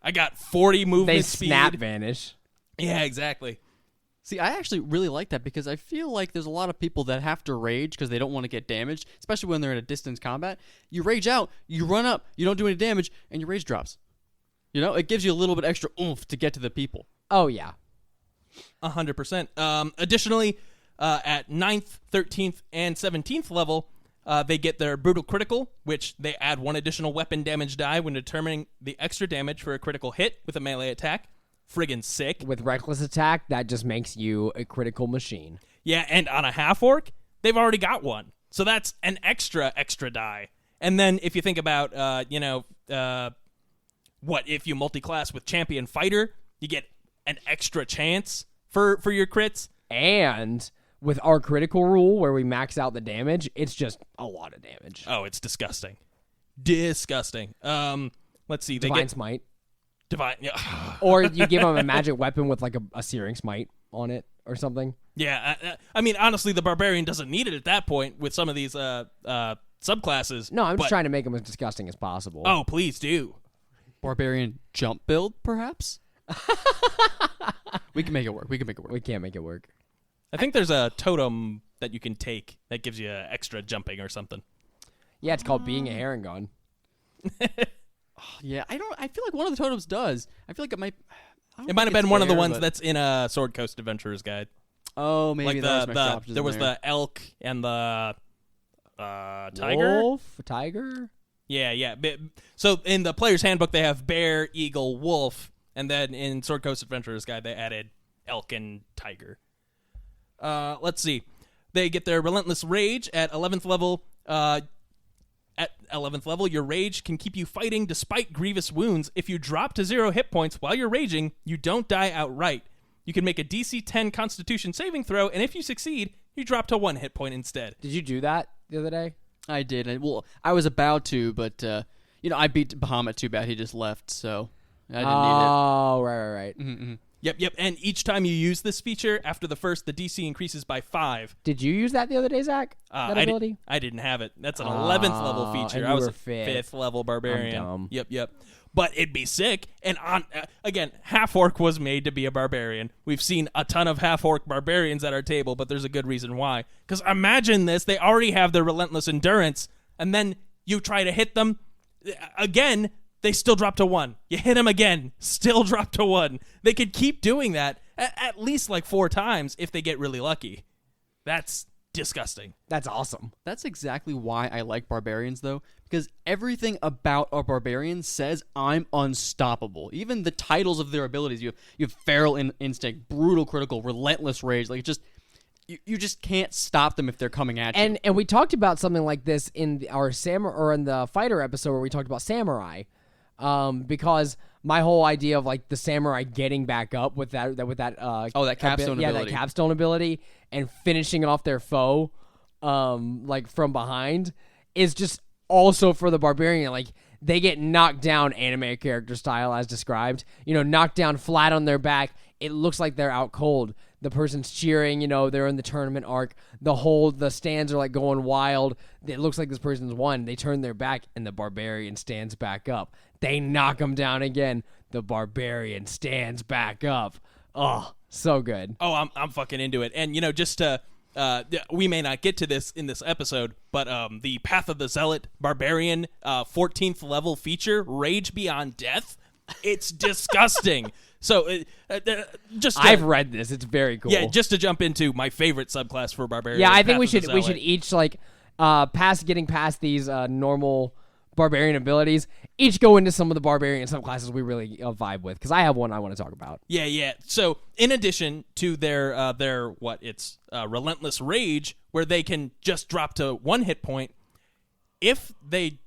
I got 40 movement speed. They snap vanish. Yeah, exactly. See, I actually really like that because I feel like there's a lot of people that have to rage because they don't want to get damaged, especially when they're in a distance combat. You rage out, you run up, you don't do any damage, and your rage drops. It gives you a little bit extra oomph to get to the people. Oh, yeah. 100%. Additionally, at 9th, 13th, and 17th level, they get their brutal critical, which they add 1 additional weapon damage die when determining the extra damage for a critical hit with a melee attack. Friggin' sick. With reckless attack, that just makes you a critical machine. Yeah, and on a half-orc, they've already got 1. So that's an extra die. And then if you think about, what if you multi-class with champion fighter, you get an extra chance for your crits. And with our critical rule where we max out the damage, it's just a lot of damage. Oh, it's disgusting. Disgusting. Let's see. Divine Smite. Divine. Yeah. Or you give them a magic weapon with like a Searing Smite on it or something. Yeah. I mean, honestly, the Barbarian doesn't need it at that point with some of these subclasses. No, I'm just trying to make them as disgusting as possible. Oh, please do. Barbarian jump build, perhaps? We can make it work. We can't make it work. I think there's a totem that you can take that gives you extra jumping or something. Yeah, it's called being a Harengon. Yeah, I feel like one of the totems does. I feel like it might. It might have been one of the ones that's in a Sword Coast Adventurer's Guide. Oh, maybe like there was the elk and the tiger. Wolf, tiger. Yeah. So in the player's handbook, they have bear, eagle, wolf, and then in Sword Coast Adventurer's Guide, they added elk and tiger. Let's see. They get their relentless rage at 11th level. At 11th level, your rage can keep you fighting despite grievous wounds. If you drop to 0 hit points while you're raging, you don't die outright. You can make a DC 10 Constitution saving throw, and if you succeed, you drop to 1 hit point instead. Did you do that the other day? I did. I was about to, but I beat Bahamut too bad. He just left, so I didn't need it. Oh, right. Mm-hmm. Yep. And each time you use this feature, after the first, the DC increases by 5. Did you use that the other day, Zach? That ability? I didn't have it. That's an 11th level feature. I was a 5th level barbarian. I'm dumb. Yep. But it'd be sick. And again, half-orc was made to be a barbarian. We've seen a ton of half-orc barbarians at our table, but there's a good reason why. Because imagine this. They already have their relentless endurance, and then you try to hit them. Again, they still drop to 1. You hit them again, still drop to 1. They could keep doing that at least like 4 times if they get really lucky. That's disgusting. That's awesome. That's exactly why I like barbarians, though, because everything about our barbarians says I'm unstoppable. Even the titles of their abilities, you have feral instinct, brutal critical, relentless rage. Like you just can't stop them if they're coming at you. And we talked about something like this in our in the fighter episode where we talked about samurai. Because my whole idea of like the samurai getting back up with that that capstone ability. that capstone ability and finishing off their foe like from behind is just also for the barbarian. Like they get knocked down anime character style as described, knocked down flat on their back. It looks like they're out cold. The person's cheering, they're in the tournament arc. The stands are like going wild. It looks like this person's won. They turn their back and the barbarian stands back up. They knock him down again. The barbarian stands back up. Oh, so good. Oh, I'm fucking into it. And, just to, we may not get to this in this episode, but the Path of the Zealot Barbarian 14th level feature, Rage Beyond Death, it's disgusting. So, I've read this. It's very cool. Yeah, just to jump into my favorite subclass for Barbarians. Yeah, I think we should each like getting past these normal barbarian abilities, each go into some of the barbarian subclasses we really vibe with, because I have one I want to talk about. Yeah. So in addition to their relentless rage, where they can just drop to 1 hit point, if they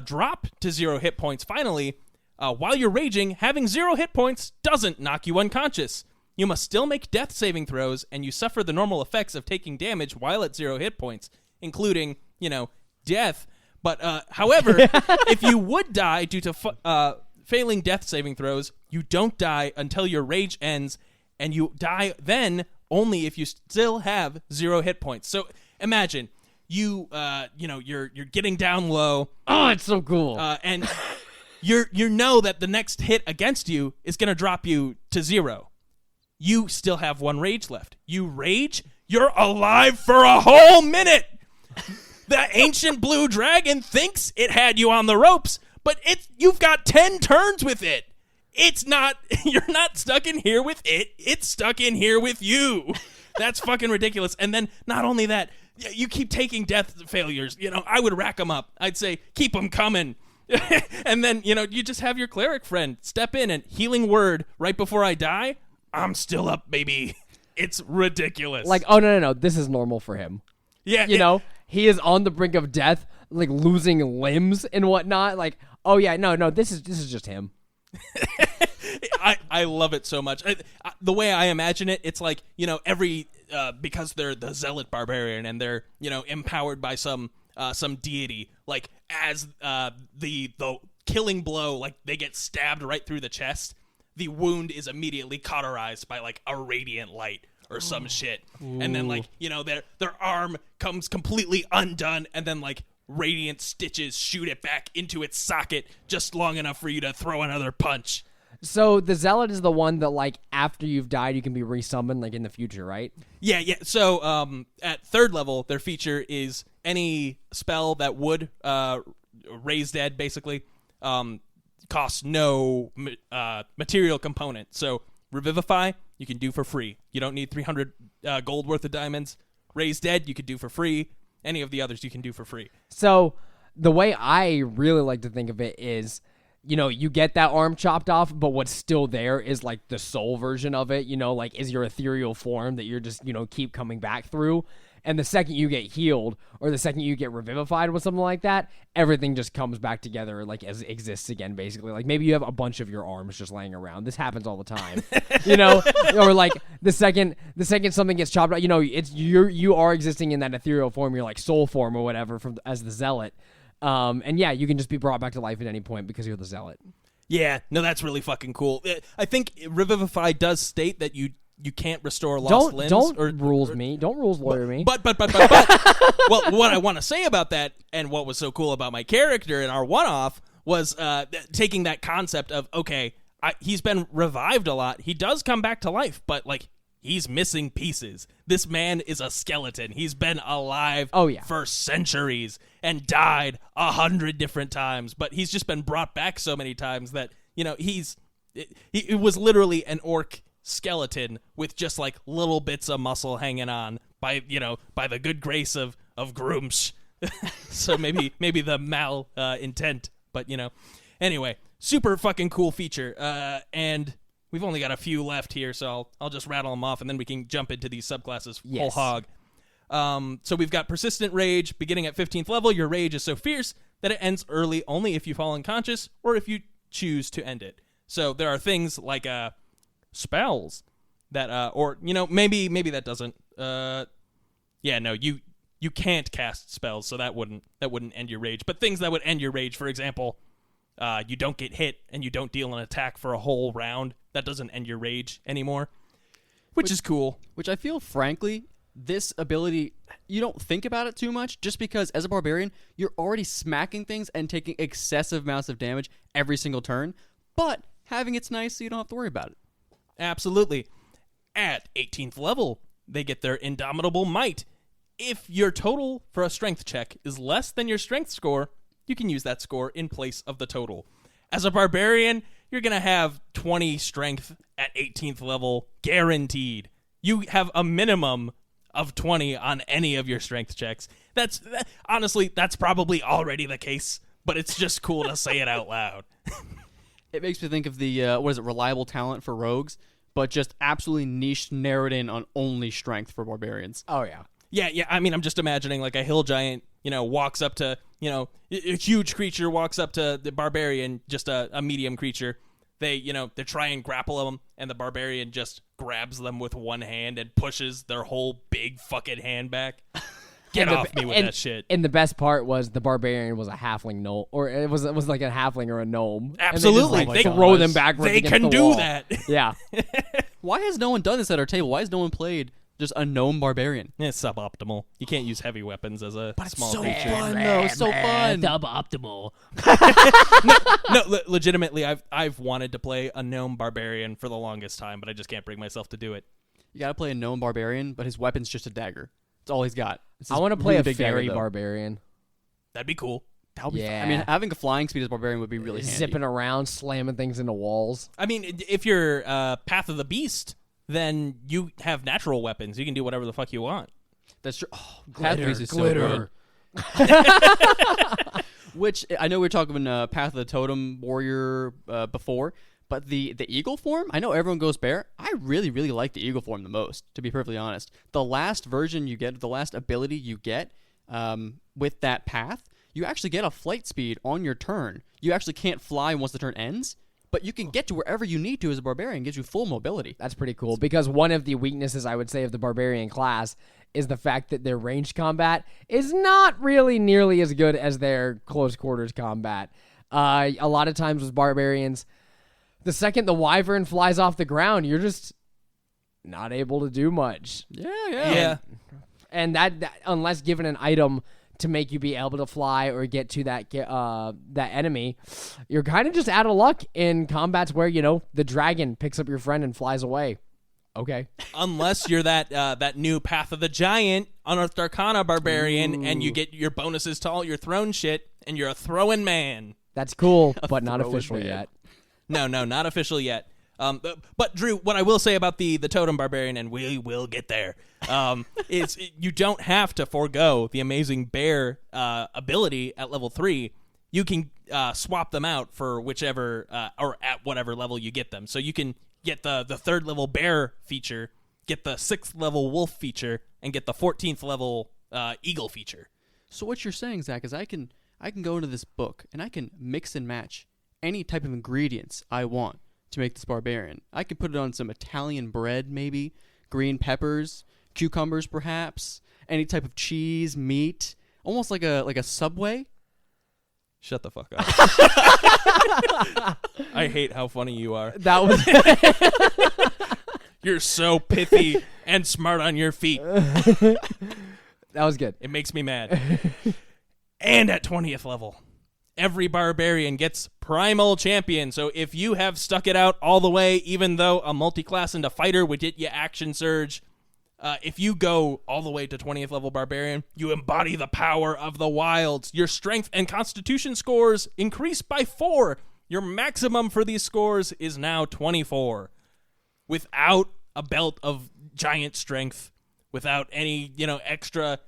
drop to 0 hit points finally, while you're raging, having 0 hit points doesn't knock you unconscious. You must still make death saving throws, and you suffer the normal effects of taking damage while at 0 hit points, including, death. But, however, if you would die due to failing death saving throws, you don't die until your rage ends, and you die then only if you still have 0 hit points. So imagine you're getting down low. Oh, it's so cool. And you know that the next hit against you is going to drop you to 0. You still have 1 rage left. You rage, you're alive for a whole minute. The ancient blue dragon thinks it had you on the ropes, but you've got 10 turns with it. You're not stuck in here with it. It's stuck in here with you. That's fucking ridiculous. And then not only that, you keep taking death failures. I would rack them up. I'd say, keep them coming. And then, you just have your cleric friend step in and healing word right before I die. I'm still up, baby. It's ridiculous. Like, oh, no. This is normal for him. Yeah. He is on the brink of death, like losing limbs and whatnot. Like, oh yeah, no, this is just him. I love it so much. The way I imagine it, it's like, every because they're the zealot barbarian and they're empowered by some deity. Like as the killing blow, like they get stabbed right through the chest, the wound is immediately cauterized by like a radiant light or some shit. Ooh. And then like, their arm comes completely undone, and then like radiant stitches shoot it back into its socket just long enough for you to throw another punch. So the zealot is the one that like after you've died you can be resummoned like in the future, right? Yeah. So at 3rd level, their feature is any spell that would raise dead basically costs no material component. So Revivify, you can do for free. You don't need 300 gold worth of diamonds. Raise Dead, you could do for free. Any of the others you can do for free. So the way I really like to think of it is, you get that arm chopped off, but what's still there is like the soul version of it, like is your ethereal form that you're just, keep coming back through. And the second you get healed or the second you get revivified with something like that, everything just comes back together like as exists again, basically. Like maybe you have a bunch of your arms just laying around. This happens all the time, or like the second something gets chopped out, you are existing in that ethereal form, your like soul form or whatever as the zealot. And yeah, you can just be brought back to life at any point because you're the zealot. Yeah, no, that's really fucking cool. I think Revivify does state that you can't restore lost limbs. Don't rules lawyer me. But well, what I want to say about that and what was so cool about my character in our one-off was taking that concept of, okay, he's been revived a lot. He does come back to life, but like he's missing pieces. This man is a skeleton. He's been alive for centuries and died 100 different times, but he's just been brought back so many times that, it was literally an orc skeleton with just like little bits of muscle hanging on by the good grace of Groomsh. So maybe the mal intent, but anyway, super fucking cool feature. And we've only got a few left here, so I'll just rattle them off and then we can jump into these subclasses whole hog. So we've got persistent rage beginning at 15th level. Your rage is so fierce that it ends early only if you fall unconscious or if you choose to end it. So there are things like spells that, or maybe that doesn't. You can't cast spells, so that wouldn't end your rage. But things that would end your rage, for example, you don't get hit and you don't deal an attack for a whole round. That doesn't end your rage anymore, which is cool. Which I feel, frankly, this ability, you don't think about it too much, just because as a barbarian, you're already smacking things and taking excessive amounts of damage every single turn. But having it's nice, so you don't have to worry about it. Absolutely. At 18th level, they get their Indomitable Might. If your total for a strength check is less than your strength score, you can use that score in place of the total. As a barbarian, you're going to have 20 strength at 18th level guaranteed. You have a minimum of 20 on any of your strength checks. Honestly, that's probably already the case, but it's just cool to say it out loud. It makes me think of the, reliable talent for rogues, but just absolutely niche, narrowed in on only strength for barbarians. Oh, yeah. Yeah, I mean, I'm just imagining like a hill giant, walks up to, a huge creature walks up to the barbarian, just a medium creature. They try and grapple them, and the barbarian just grabs them with one hand and pushes their whole big fucking hand back. Get off me with that shit. And the best part was the barbarian was a halfling gnome, or it was like a halfling or a gnome. Absolutely. They throw them backwards. They against can the do wall. that. Yeah. Why has no one done this at our table? Why has no one played just a gnome barbarian? It's suboptimal. You can't use heavy weapons as a small so creature. fun, though. So fun. Suboptimal. No, legitimately, I've wanted to play a gnome barbarian for the longest time, but I just can't bring myself to do it. You gotta play a gnome barbarian, but his weapon's just a dagger. That's all he's got. I want to play really a big dagger, fairy though. barbarian. That'd be cool. That would be Yeah. fun. I mean, having a flying speed as barbarian would be really handy. Zipping around, slamming things into walls. I mean, if you're Path of the Beast, then you have natural weapons. You can do whatever the fuck you want. That's true. Oh, Glitter, Path is glitter. so good. Which, I know we were talking Path of the Totem Warrior before, but the eagle form, I know everyone goes bear. I really, really like the eagle form the most, to be perfectly honest. The last version you get, the last ability you get with that path, you actually get a flight speed on your turn. You actually can't fly once the turn ends, but you can get to wherever you need to as a barbarian. It gives you full mobility. That's pretty cool, because one of the weaknesses, I would say, of the barbarian class is the fact that their ranged combat is not really nearly as good as their close quarters combat. A lot of times with barbarians, the second the wyvern flies off the ground, you're just not able to do much. Yeah. And that unless given an item to make you be able to fly or get to that enemy, you're kind of just out of luck in combats where, the dragon picks up your friend and flies away. Okay. Unless you're that new Path of the Giant, Unearthed Arcana barbarian, and you get your bonuses to all your throne shit, and you're a throwing man. That's cool, but not official yet. No, not official yet. But Drew, what I will say about the totem barbarian, and we will get there, is you don't have to forego the amazing bear ability at level 3. You can swap them out for whichever or at whatever level you get them. So you can get the 3rd level bear feature, get the 6th level wolf feature, and get the 14th level eagle feature. So what you're saying, Zach, is I can go into this book and I can mix and match any type of ingredients I want to make this barbarian. I could put it on some Italian bread, maybe green peppers, cucumbers, perhaps any type of cheese, meat, almost like a Subway. Shut the fuck up. I hate how funny you are. That was You're so pithy and smart on your feet. that was good. It makes me mad. And at 20th level, every barbarian gets primal champion. So if you have stuck it out all the way, even though a multi-class into fighter would get you action surge, if you go all the way to 20th level barbarian, you embody the power of the wilds. Your strength and constitution scores increase by 4. Your maximum for these scores is now 24. Without a belt of giant strength, without any, extra,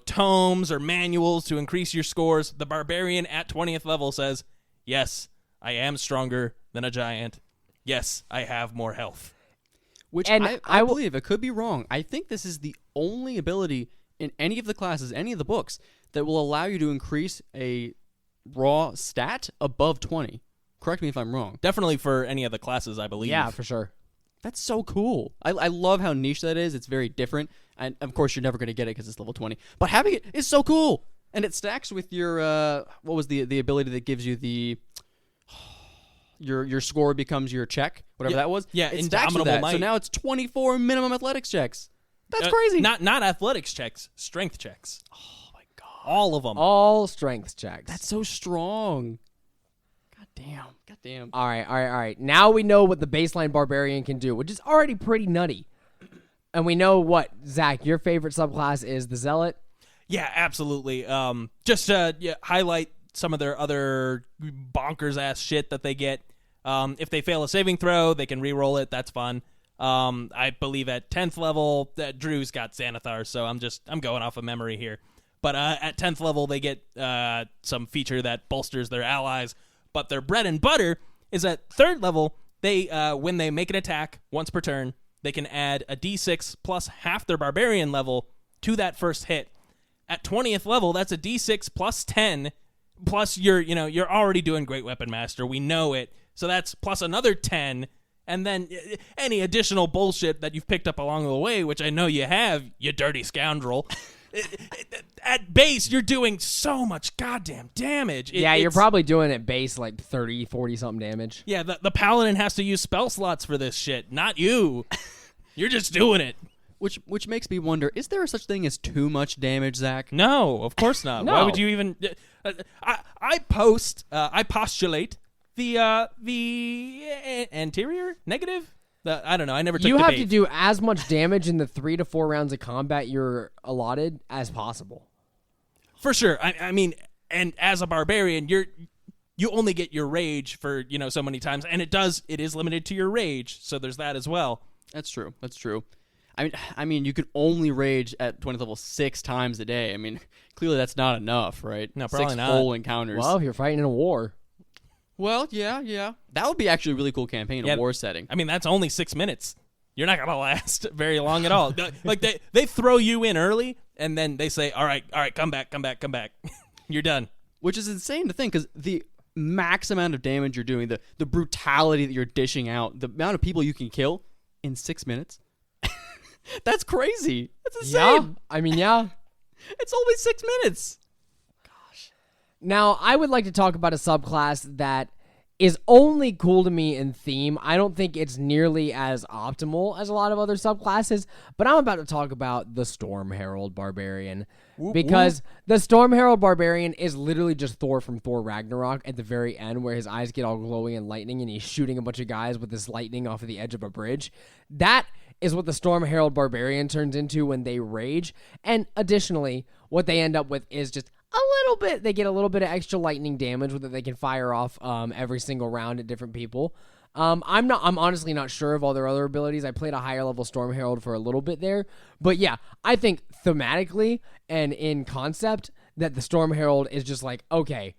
tomes or manuals to increase your scores, the barbarian at 20th level says, yes, I am stronger than a giant. Yes, I have more health. Which I believe, it could be wrong. I think this is the only ability in any of the classes, any of the books, that will allow you to increase a raw stat above 20. Correct me if I'm wrong. Definitely for any of the classes, I believe. Yeah, for sure. That's so cool. I love how niche that is. It's very different. And, of course, you're never going to get it because it's level 20. But having it is so cool. And it stacks with your, what was the ability that gives you the, your score becomes your check, whatever that was. Yeah, it stacks with Indomitable that. Might. So now it's 24 minimum athletics checks. That's crazy. Not athletics checks, strength checks. Oh, my God. All of them. All strength checks. That's so strong. God damn. All right. Now we know what the baseline barbarian can do, which is already pretty nutty. And we know what, Zach, your favorite subclass is the zealot. Yeah, absolutely. Just to highlight some of their other bonkers ass shit that they get. If they fail a saving throw, they can re-roll it. That's fun. I believe at 10th level, Drew's got Xanathar, so I'm going off of memory here. But at 10th level, they get some feature that bolsters their allies. But their bread and butter is at 3rd level, they when they make an attack once per turn, they can add a d6 plus half their barbarian level to that first hit. At 20th level, that's a d6 plus 10, plus you're already doing Great Weapon Master. We know it. So that's plus another 10, and then any additional bullshit that you've picked up along the way, which I know you have, you dirty scoundrel. At base, you're doing so much goddamn damage. You're probably doing at base like 30, 40 something damage. Yeah, the paladin has to use spell slots for this shit, not you. You're just doing it. Which makes me wonder, is there such thing as too much damage, Zach? No, of course not. No. Why would you even... I postulate the anterior negative? I don't know. I never took You have debate. to do as much damage in the 3 to 4 rounds of combat you're allotted as possible. For sure. I mean, and as a barbarian, you only get your rage for, so many times, and it is limited to your rage, so there's that as well. That's true. I mean, you could only rage at 20th level 6 times a day. I mean, clearly that's not enough, right? No, probably 6 not. full encounters. Well, if you're fighting in a war. Well, yeah. That would be actually a really cool campaign, a war setting. I mean, that's only 6 minutes. You're not going to last very long at all. Like, they throw you in early, and then they say, all right, come back. You're done. Which is insane to think, because the max amount of damage you're doing, the brutality that you're dishing out, the amount of people you can kill in 6 minutes, that's crazy. That's insane. Yeah. I mean, yeah. It's only 6 minutes. Now, I would like to talk about a subclass that is only cool to me in theme. I don't think it's nearly as optimal as a lot of other subclasses, but I'm about to talk about the Storm Herald Barbarian. Because the Storm Herald Barbarian is literally just Thor from Thor Ragnarok at the very end, where his eyes get all glowing and lightning and he's shooting a bunch of guys with this lightning off of the edge of a bridge. That is what the Storm Herald Barbarian turns into when they rage. And additionally, what they end up with is just they get a little bit of extra lightning damage that they can fire off every single round at different people. I'm honestly not sure of all their other abilities. I played a higher level Storm Herald for a little bit there, but yeah, I think thematically and in concept that the Storm Herald is just like, okay,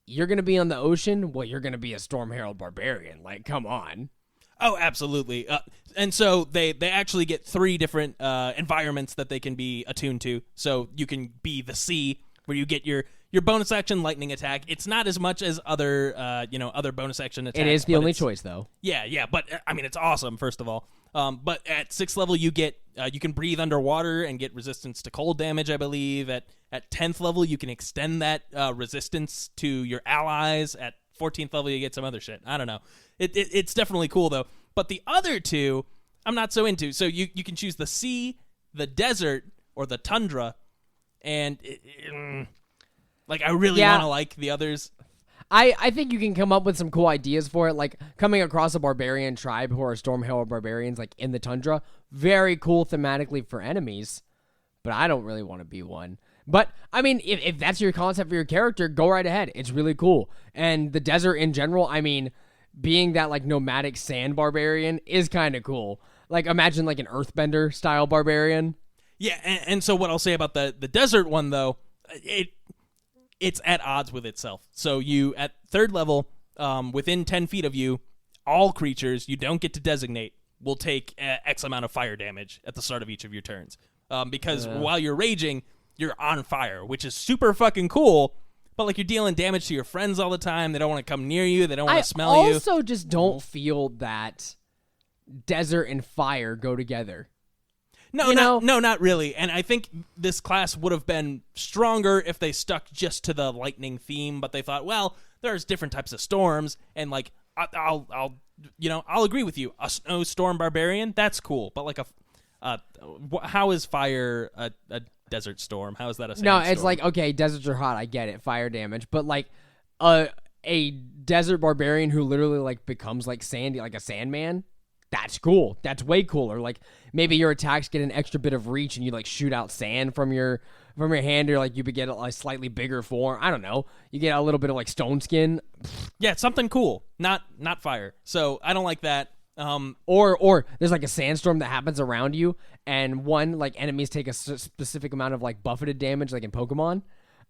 you're gonna be on the ocean, well, you're gonna be a Storm Herald Barbarian. Like, come on. Oh, absolutely. And so they actually get 3 different environments that they can be attuned to. So you can be the sea, where you get your bonus action lightning attack. It's not as much as other bonus action attacks. It is the only choice, though. Yeah, but I mean, it's awesome, first of all. But at 6th level, you get you can breathe underwater and get resistance to cold damage, I believe. At 10th level, you can extend that resistance to your allies. At 14th level, you get some other shit. I don't know. It's definitely cool, though. But the other 2, I'm not so into. So you can choose the sea, the desert, or the tundra. And I really want to like the others. I think you can come up with some cool ideas for it, like coming across a barbarian tribe who are Storm Herald barbarians, like in the tundra. Very cool thematically for enemies, but I don't really want to be one. But I mean, if that's your concept for your character, go right ahead. It's really cool. And the desert in general, I mean, being that like nomadic sand barbarian is kind of cool. Like imagine like an earthbender style barbarian. Yeah, and so what I'll say about the desert one, though, it's at odds with itself. So you, at 3rd level, within 10 feet of you, all creatures you don't get to designate will take X amount of fire damage at the start of each of your turns. Because while you're raging, you're on fire, which is super fucking cool, But like you're dealing damage to your friends all the time. They don't want to come near you. They don't want to smell I you. also just don't feel that desert and fire go together. No, not really. And I think this class would have been stronger if they stuck just to the lightning theme. But they thought, well, there's different types of storms, and like I'll agree with you. A snowstorm barbarian, that's cool. But like how is fire a desert storm? How is that a No, sandstorm? it's like, okay, deserts are hot. I get it, fire damage, but like a desert barbarian who literally like becomes like sandy, like a sandman. That's cool. That's way cooler. Like maybe your attacks get an extra bit of reach, and you like shoot out sand from your hand, or like you get a slightly bigger form. I don't know. You get a little bit of like stone skin. Yeah, it's something cool, not fire. So I don't like that. Or there's like a sandstorm that happens around you, and like enemies take a specific amount of like buffeted damage, like in Pokemon.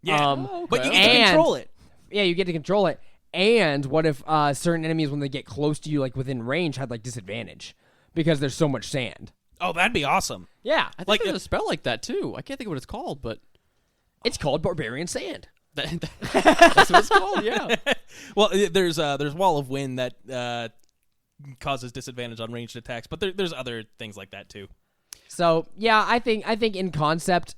Yeah, but you get to control it. Yeah, you get to control it. And what if certain enemies, when they get close to you, like within range, had like disadvantage because there's so much sand? Oh, that'd be awesome. Yeah, I think there's a spell like that too. I can't think of what it's called, but it's called Barbarian Sand. That's what it's called. Yeah. Well, there's Wall of Wind that causes disadvantage on ranged attacks, but there's other things like that too. So yeah, I think in concept,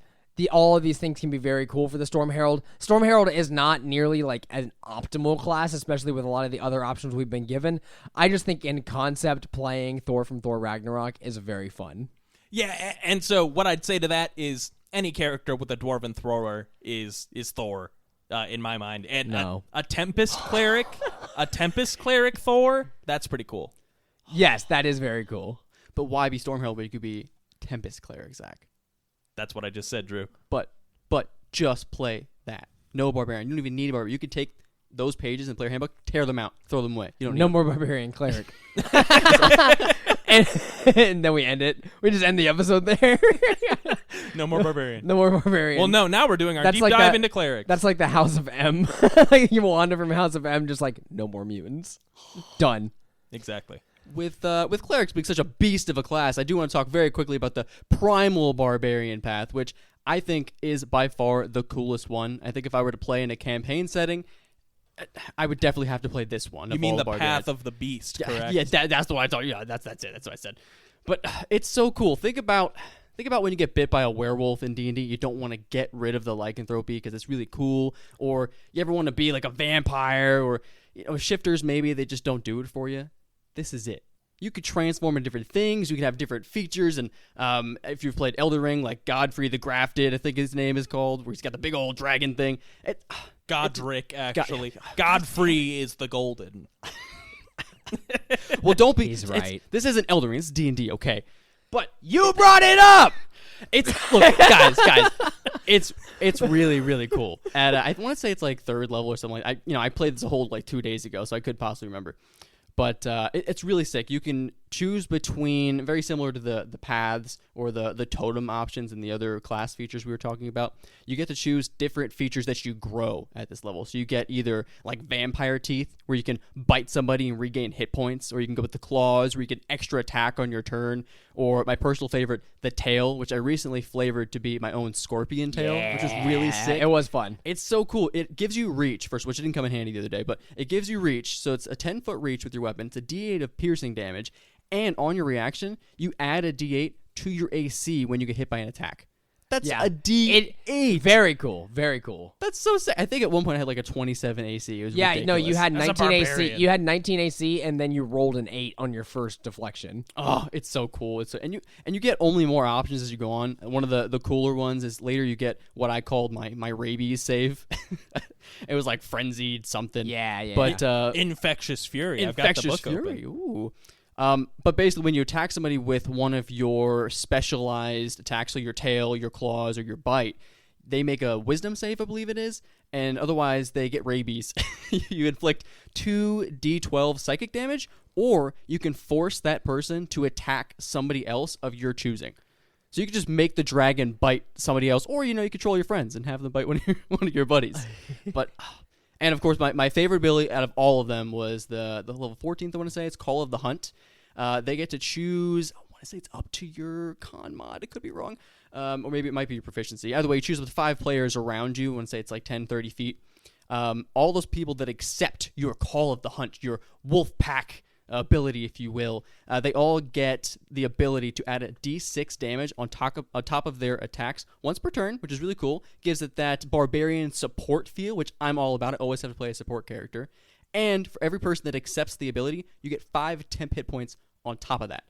all of these things can be very cool for the Storm Herald. Storm Herald is not nearly like an optimal class, especially with a lot of the other options we've been given. I just think in concept, playing Thor from Thor Ragnarok is very fun. Yeah, and so what I'd say to that is any character with a dwarven thrower is Thor, in my mind. And no. a Tempest cleric, Thor, that's pretty cool. Yes, that is very cool. But why be Storm Herald when you could be Tempest cleric, Zach? That's what I just said, Drew. But just play that. No barbarian. You don't even need a barbarian. You could take those pages in player handbook, tear them out, throw them away. You don't need no more barbarian cleric. and then we end it. We just end the episode there. No more barbarian. No more barbarian. Well, no. Now we're doing our That's deep like dive that- into clerics. That's like the House of M. Like you wander from House of M, just like no more mutants. Done. Exactly. With clerics being such a beast of a class, I do want to talk very quickly about the primal barbarian path, which I think is by far the coolest one. I think if I were to play in a campaign setting, I would definitely have to play this one. You mean the path of the beast, correct? Yeah, that's the one I thought. Yeah, that's it. That's what I said. But it's so cool. Think about when you get bit by a werewolf in D&D. You don't want to get rid of the lycanthropy because it's really cool. Or you ever want to be like a vampire, or shifters maybe they just don't do it for you. This is it. You could transform into different things. You can have different features. And if you've played Elden Ring, like Godfrey the Grafted, I think his name is called, where he's got the big old dragon thing. Godric, actually. Godfrey is the golden. Well, don't be. He's right. This isn't Elden Ring. It's D&D, okay? But You brought it up. look, guys. It's really, really cool. And I want to say it's like 3rd level or something. I played this a whole like 2 days ago, so I could possibly remember. But it's really sick. You can choose between, very similar to the paths or the totem options and the other class features we were talking about. You get to choose different features that you grow at this level. So you get either like vampire teeth, where you can bite somebody and regain hit points, or you can go with the claws, where you get extra attack on your turn, or my personal favorite, the tail, which I recently flavored to be my own scorpion tail, which is really sick. It was fun. It's so cool. It gives you reach, first, which didn't come in handy the other day, but it gives you reach. So it's a 10-foot reach with your weapon. It's a D8 of piercing damage, and on your reaction, you add a D8 to your AC when you get hit by an attack. That's a D8. Very cool. Very cool. That's so sick. I think at one point I had like a 27 AC. It was ridiculous. No, you had As a 19 AC. barbarian. You had 19 AC, and then you rolled an 8 on your first deflection. Oh, it's so cool. And you get only more options as you go on. One of the cooler ones is later you get what I called my rabies save. It was like frenzied something. Yeah. But Infectious Fury. Infectious I've got the book Fury. open. Ooh. But basically, when you attack somebody with one of your specialized attacks, so your tail, your claws, or your bite, they make a wisdom save, I believe it is, and otherwise they get rabies. You inflict 2d12 psychic damage, or you can force that person to attack somebody else of your choosing. So you can just make the dragon bite somebody else, or you control your friends and have them bite one of your buddies. But and of course, my favorite ability out of all of them was the level 14th. I want to say it's Call of the Hunt. They get to choose. I want to say it's up to your con mod. It could be wrong, or maybe it might be your proficiency. Either way, you choose with 5 players around you. I want to say it's like 10, 30 feet. all those people that accept your call of the hunt, your wolf pack ability, if you will, they all get the ability to add a d6 damage on top of their attacks once per turn, which is really cool. Gives it that barbarian support feel, which I'm all about. I always have to play a support character. And for every person that accepts the ability, you get 5 temp hit points on top of that.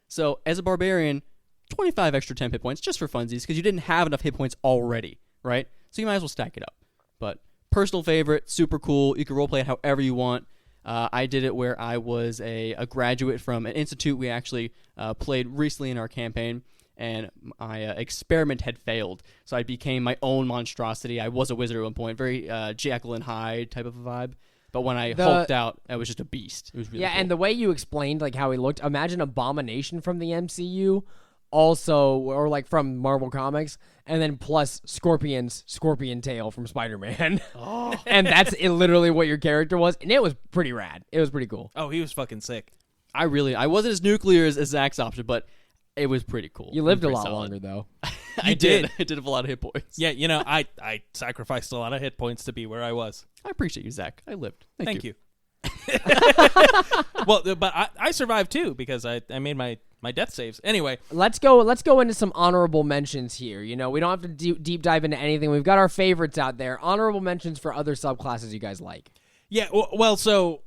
So as a barbarian, 25 extra temp hit points just for funsies, because you didn't have enough hit points already, right? So you might as well stack it up. But personal favorite, super cool. You can roleplay it however you want. I did it where I was a graduate from an institute we actually played recently in our campaign, and my experiment had failed. So I became my own monstrosity. I was a wizard at one point, very Jekyll and Hyde type of a vibe. But when I hulked out, I was just a beast. It was really cool. And the way you explained like how he looked, imagine Abomination from the MCU, also, or like from Marvel Comics, and then plus Scorpion's Scorpion Tail from Spider-Man. Oh. And that's literally what your character was, and it was pretty rad. It was pretty cool. Oh, he was fucking sick. I wasn't as nuclear as Zach's option, but it was pretty cool. You lived a lot longer, though. I did. I did have a lot of hit points. Yeah, I sacrificed a lot of hit points to be where I was. I appreciate you, Zach. I lived. Thank you. Well, but I survived too because I made my death saves. Anyway, let's go into some honorable mentions here. You know, we don't have to deep dive into anything. We've got our favorites out there. Honorable mentions for other subclasses you guys like. Yeah, well, so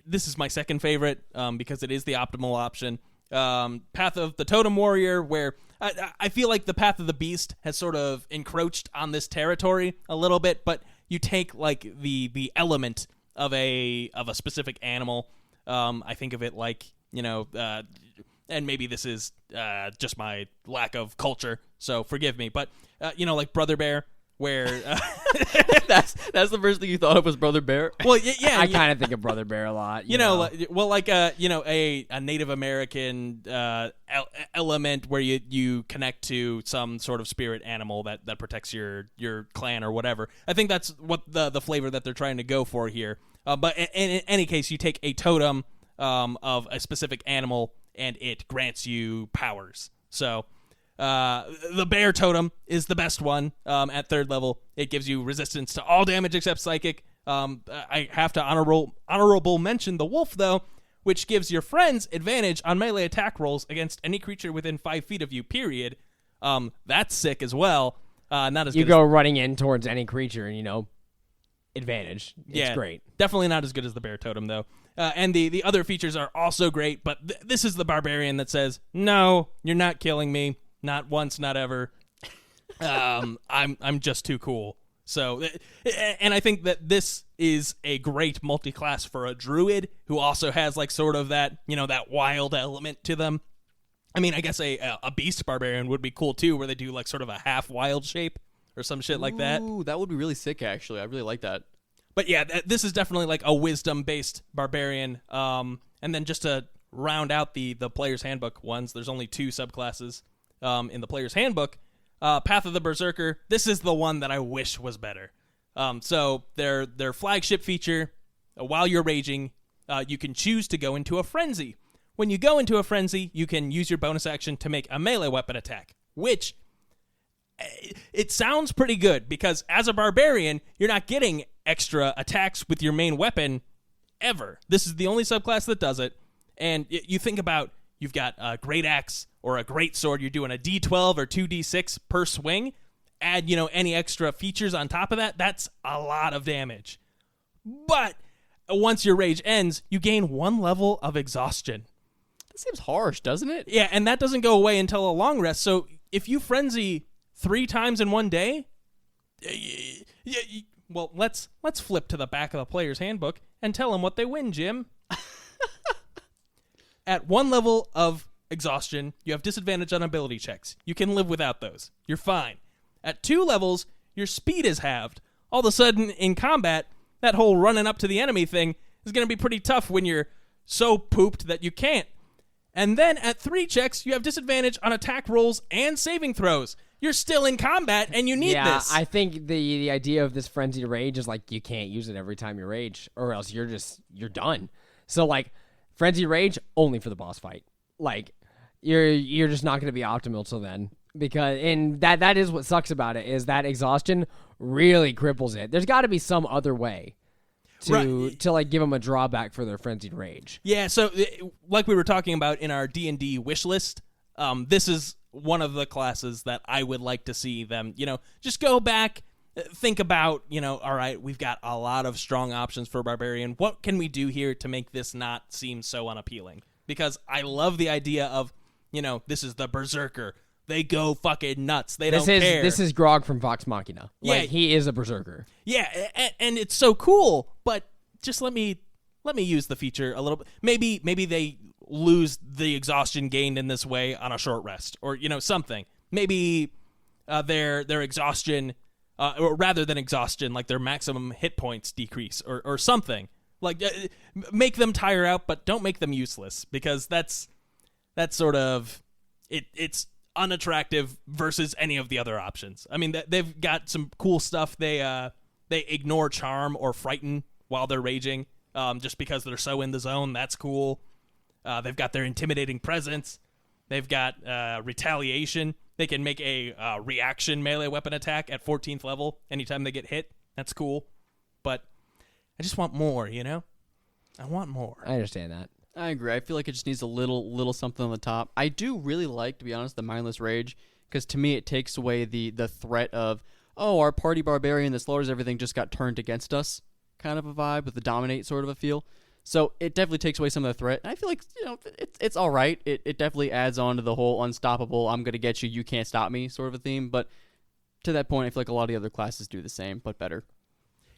this is my second favorite because it is the optimal option. Path of the Totem Warrior, where I feel like the Path of the Beast has sort of encroached on this territory a little bit, but you take like the element of a specific animal. I think of it like, and maybe this is just my lack of culture, so forgive me, but like Brother Bear, where that's the first thing you thought of was Brother Bear. Well, yeah, I kind of think of Brother Bear a lot. A Native American element where you connect to some sort of spirit animal that protects your clan or whatever. I think that's what the flavor that they're trying to go for here. But in any case, you take a totem of a specific animal, and it grants you powers. So the bear totem is the best one at 3rd level. It gives you resistance to all damage except psychic. I have to honorable mention the wolf, though, which gives your friends advantage on melee attack rolls against any creature within 5 feet of you, period. That's sick as well. Not as you good go running in towards any creature and, advantage. It's great. Definitely not as good as the bear totem, though. And the other features are also great, but this is the barbarian that says, no, you're not killing me. Not once, not ever. I'm just too cool. So, and I think that this is a great multi-class for a druid who also has like sort of that, that wild element to them. I mean, I guess a beast barbarian would be cool too, where they do like sort of a half wild shape or some shit like that. Ooh, that would be really sick, actually. I really like that. But yeah, this is definitely like a wisdom-based barbarian. And then just to round out the player's handbook ones, there's only 2 subclasses in the player's handbook. Path of the Berserker, this is the one that I wish was better. So their flagship feature, while you're raging, you can choose to go into a frenzy. When you go into a frenzy, you can use your bonus action to make a melee weapon attack, which it sounds pretty good because as a barbarian, you're not getting extra attacks with your main weapon ever. This is the only subclass that does it. And you think about, you've got a great axe or a great sword, you're doing a D12 or 2D6 per swing. Add, any extra features on top of that, that's a lot of damage. But once your rage ends, you gain 1 level of exhaustion. That seems harsh, doesn't it? Yeah, and that doesn't go away until a long rest. So if you frenzy 3 times in one day, well, let's flip to the back of the player's handbook and tell them what they win, Jim. At 1 level of exhaustion, you have disadvantage on ability checks. You can live without those. You're fine. At 2 levels, your speed is halved. All of a sudden, in combat, that whole running up to the enemy thing is going to be pretty tough when you're so pooped that you can't. And then at 3 checks, you have disadvantage on attack rolls and saving throws. You're still in combat, and you need this. Yeah, I think the idea of this frenzied rage is like you can't use it every time you rage, or else you're done. So like, frenzied rage only for the boss fight. Like, you're just not going to be optimal till then. and that is what sucks about it, is that exhaustion really cripples it. There's got to be some other way to like give them a drawback for their frenzied rage. Yeah, so like we were talking about in our D&D wish list, this is one of the classes that I would like to see them, just go back, think about, all right, we've got a lot of strong options for Barbarian. What can we do here to make this not seem so unappealing? Because I love the idea of, this is the Berserker. They go fucking nuts. They don't care. This is Grog from Vox Machina. Yeah. Like, he is a Berserker. Yeah, and it's so cool, but just let me use the feature a little bit. Maybe they lose the exhaustion gained in this way on a short rest, or something. Maybe their exhaustion, or rather than exhaustion, like their maximum hit points decrease, or something. Like make them tire out, but don't make them useless, because that's sort of it's unattractive versus any of the other options. I mean, they've got some cool stuff. They ignore charm or frighten while they're raging, just because they're so in the zone. That's cool. They've got their intimidating presence. They've got retaliation. They can make a reaction melee weapon attack at 14th level anytime they get hit. That's cool. But I just want more, I want more. I understand that. I agree. I feel like it just needs a little something on the top. I do really like, to be honest, the mindless rage, because to me it takes away the threat of, oh, our party barbarian that slaughters everything just got turned against us, kind of a vibe with the dominate sort of a feel. So it definitely takes away some of the threat. And I feel like, it's all right. It definitely adds on to the whole unstoppable, I'm going to get you, you can't stop me sort of a theme. But to that point, I feel like a lot of the other classes do the same, but better.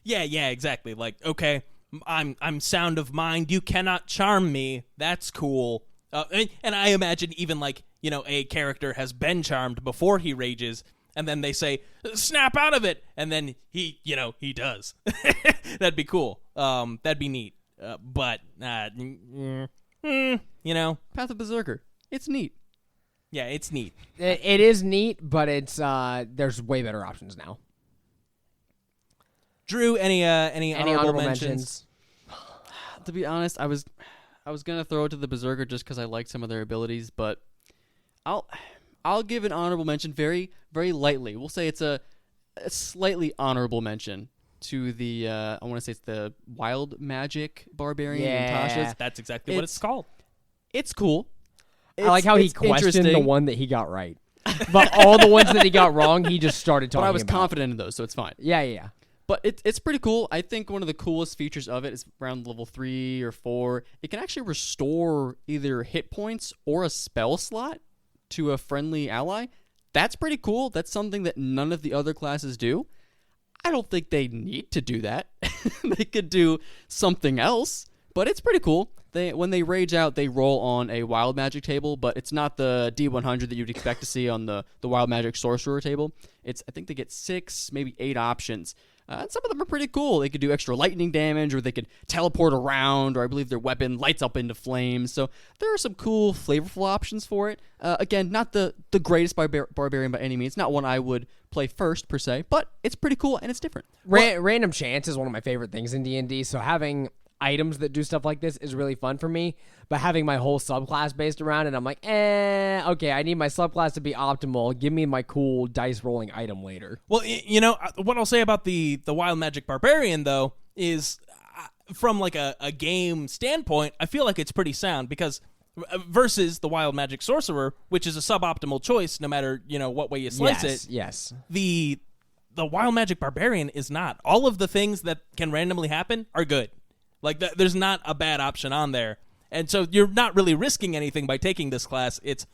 Yeah, exactly. Like, okay, I'm sound of mind. You cannot charm me. That's cool. And I imagine even like, a character has been charmed before he rages, and then they say, snap out of it. And then he does. That'd be cool. That'd be neat. But Path of Berserker. It's neat. Yeah, it's neat. It is neat, but it's there's way better options now. Drew, any honorable mentions? To be honest, I was gonna throw it to the Berserker just because I liked some of their abilities, but I'll give an honorable mention very, very lightly. We'll say it's a slightly honorable mention to the I want to say it's the Wild Magic Barbarian. Yeah, Natasha's. That's exactly what it's called. It's cool. I like how he questioned the one that he got right, but all the ones that he got wrong, he just started talking about. But I was confident in those, so it's fine. Yeah. But it's pretty cool. I think one of the coolest features of it is around level 3 or 4. It can actually restore either hit points or a spell slot to a friendly ally. That's pretty cool. That's something that none of the other classes do. I don't think they need to do that. They could do something else, but it's pretty cool. When they rage out, they roll on a wild magic table, but it's not the D100 that you'd expect to see on the wild magic sorcerer table. I think they get 6, maybe 8 options. And some of them are pretty cool. They could do extra lightning damage, or they could teleport around, or I believe their weapon lights up into flames. So there are some cool, flavorful options for it. Again, not the greatest barbarian by any means. Not one I would play first, per se, but it's pretty cool, and it's different. Random chance is one of my favorite things in D&D, so having items that do stuff like this is really fun for me, but having my whole subclass based around it, I'm like, okay, I need my subclass to be optimal. Give me my cool dice rolling item later. Well, what I'll say about the Wild Magic Barbarian, though, is from like a game standpoint, I feel like it's pretty sound, because versus the Wild Magic Sorcerer, which is a suboptimal choice no matter, what way you slice it. Yes. The Wild Magic Barbarian is not. All of the things that can randomly happen are good. Like, there's not a bad option on there. And so you're not really risking anything by taking this class. It's,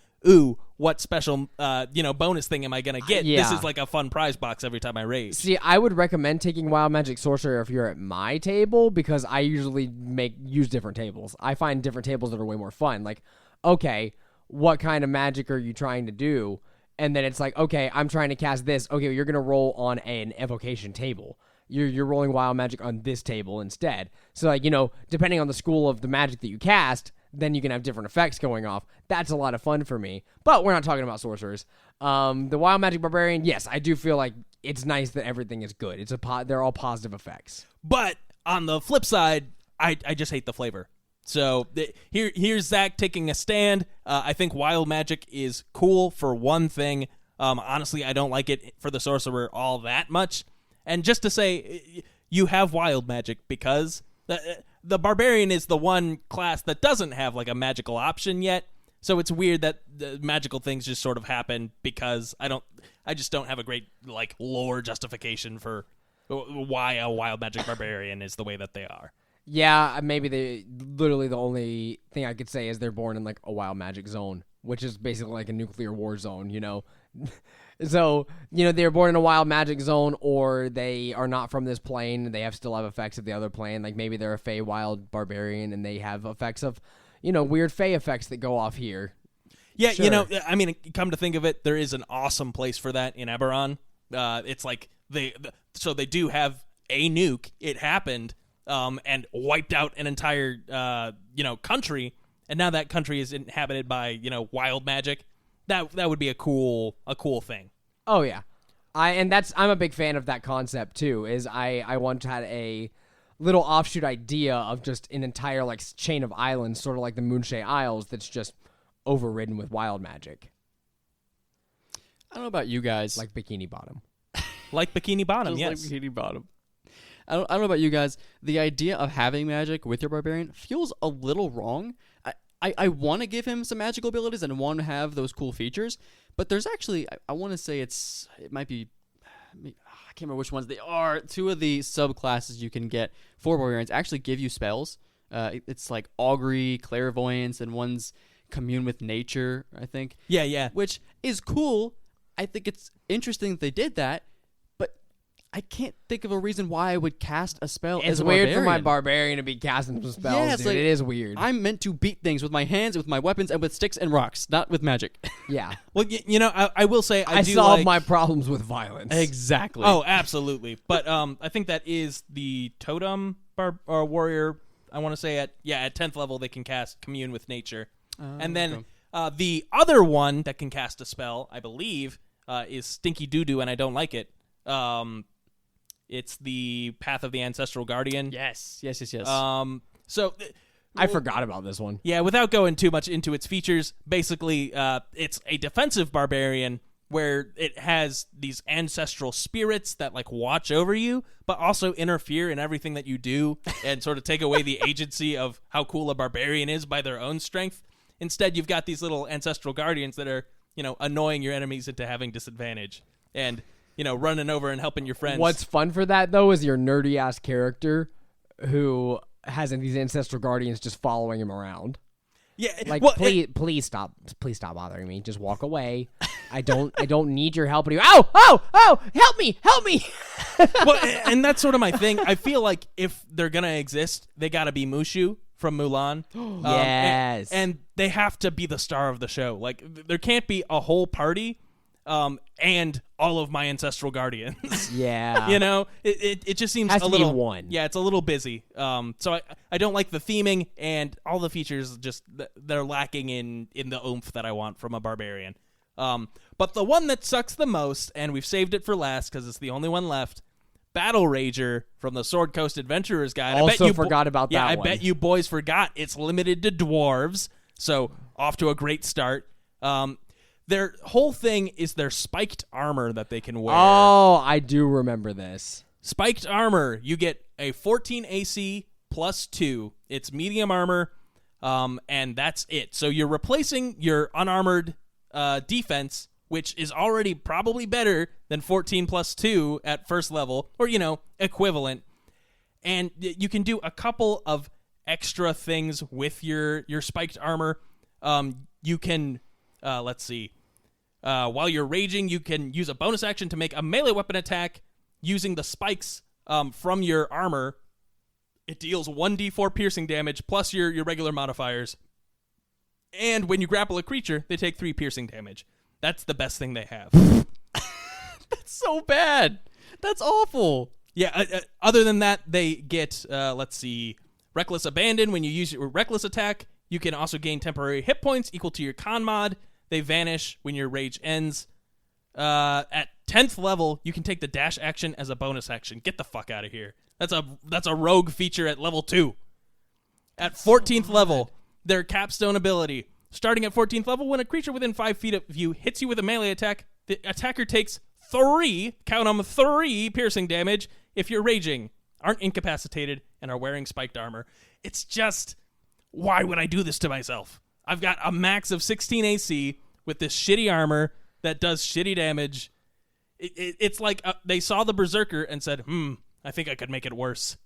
what special, bonus thing am I going to get? Yeah. This is like a fun prize box every time I rage. See, I would recommend taking Wild Magic Sorcerer if you're at my table, because I usually use different tables. I find different tables that are way more fun. Like, okay, what kind of magic are you trying to do? And then it's like, okay, I'm trying to cast this. Okay, you're going to roll on an evocation table. You're rolling wild magic on this table instead. So, like, depending on the school of the magic that you cast, then you can have different effects going off. That's a lot of fun for me. But we're not talking about sorcerers. The Wild Magic Barbarian, yes, I do feel like it's nice that everything is good. They're all positive effects. But on the flip side, I just hate the flavor. So here's Zach taking a stand. I think wild magic is cool for one thing. Honestly, I don't like it for the sorcerer all that much. And just to say, you have wild magic because the barbarian is the one class that doesn't have like a magical option yet. So it's weird that the magical things just sort of happen because I just don't have a great like lore justification for why a wild magic barbarian is the way that they are. Yeah, maybe literally the only thing I could say is they're born in like a wild magic zone, which is basically like a nuclear war zone, you know? So, you know, they're born in a wild magic zone, or they are not from this plane. They still have effects of the other plane. Like maybe they're a Fey wild barbarian and they have effects of, you know, weird Fey effects that go off here. Yeah, Sure. you know, I mean, come to think of it, there is an awesome place for that in Eberron. It's like so they do have a nuke. It happened and wiped out an entire country, and now that country is inhabited by wild magic. That would be a cool thing. Oh yeah, I'm a big fan of that concept too. I once had a little offshoot idea of just an entire like chain of islands, sort of like the Moonshae Isles, that's just overridden with wild magic. I don't know about you guys. Like Bikini Bottom. Like Bikini Bottom, Just yes. like Bikini Bottom. I don't know about you guys. The idea of having magic with your barbarian feels a little wrong. I want to give him some magical abilities and want to have those cool features, but there's actually, I want to say it might be, I can't remember which ones they are. Two of the subclasses you can get for barbarians actually give you spells. It's like augury, clairvoyance, and one's commune with nature, I think. Yeah. Which is cool. I think it's interesting that they did that, but I can't think of a reason why I would cast a spell as It's a weird barbarian. for my barbarian to be casting some spells, Yeah, it's dude. like, It is weird. I'm meant to beat things with my hands, with my weapons, and with sticks and rocks, not with magic. Yeah. Well, I will say I do solve like, my problems with violence. Exactly. Oh, absolutely. But I think that is the totem or warrior. I want to say at 10th level they can cast commune with nature, and then the other one that can cast a spell, I believe, is Stinky Doo-Doo, and I don't like it. It's the Path of the Ancestral Guardian. Yes. So I forgot about this one. yeah, without going too much into its features, basically, it's a defensive barbarian where it has these ancestral spirits that like watch over you, but also interfere in everything that you do and sort of take away the agency of how cool a barbarian is by their own strength. Instead, you've got these little ancestral guardians that are, annoying your enemies into having disadvantage and, running over and helping your friends. What's fun for that, though, is your nerdy-ass character who has these ancestral guardians just following him around. Yeah, Like, well, please stop bothering me. Just walk away. I don't need your help anymore. Oh, help me. well, and that's sort of my thing. I feel like if they're gonna exist, they gotta be Mushu from Mulan. Yes. And they have to be the star of the show. Like, there can't be a whole party and all of my ancestral guardians. Yeah. It just seems Has a to be little one. Yeah, it's a little busy. So I don't like the theming, and all the features just they're lacking in the oomph that I want from a barbarian. But the one that sucks the most, and we've saved it for last because it's the only one left, Battle Rager from the Sword Coast Adventurers Guide. Also I bet you forgot about yeah, that I one. bet you boys forgot. It's limited to dwarves, so off to a great start. Their whole thing is their spiked armor that they can wear. Oh, I do remember this. Spiked armor, you get a 14 AC plus 2. It's medium armor, and that's it. So you're replacing your unarmored defense, which is already probably better than 14 plus 2 at first level, or, equivalent. And you can do a couple of extra things with your spiked armor. You can, let's see. While you're raging, you can use a bonus action to make a melee weapon attack using the spikes from your armor. It deals 1d4 piercing damage plus your regular modifiers. And when you grapple a creature, they take 3 piercing damage. That's the best thing they have. That's so bad. That's awful. Yeah, other than that, they get, let's see, Reckless Abandon. When you use your Reckless attack, you can also gain temporary hit points equal to your con mod. They vanish when your rage ends. At 10th level, you can take the dash action as a bonus action. Get the fuck out of here. That's a rogue feature at level 2. At 14th level, their capstone ability. Starting at 14th level, when a creature within 5 feet of you hits you with a melee attack, The attacker takes 3, count them, 3 piercing damage if you're raging, aren't incapacitated, and are wearing spiked armor. It's just, why would I do this to myself? I've got a max of 16 AC with this shitty armor that does shitty damage. It's like they saw the Berserker and said, I think I could make it worse.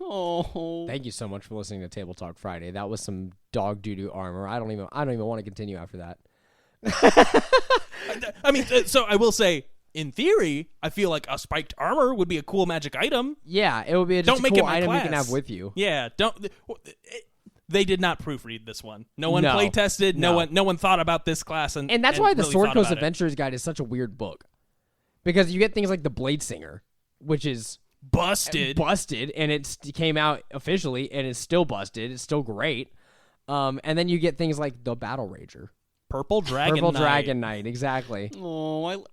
Oh. Thank you so much for listening to Table Talk Friday. That was some dog doo-doo armor. I don't even want to continue after that. I mean, so I will say, in theory, I feel like a spiked armor would be a cool magic item. Yeah, it would be just a cool item you can have with you. Yeah, they did not proofread this one. No one play tested. No one thought about this class, and that's why the really Sword Coast Adventurers Guide is such a weird book, because you get things like the Blade Singer, which is busted, and it came out officially, and it's still busted. It's still great. And then you get things like the Battle Rager, Purple Dragon Knight, exactly. Oh,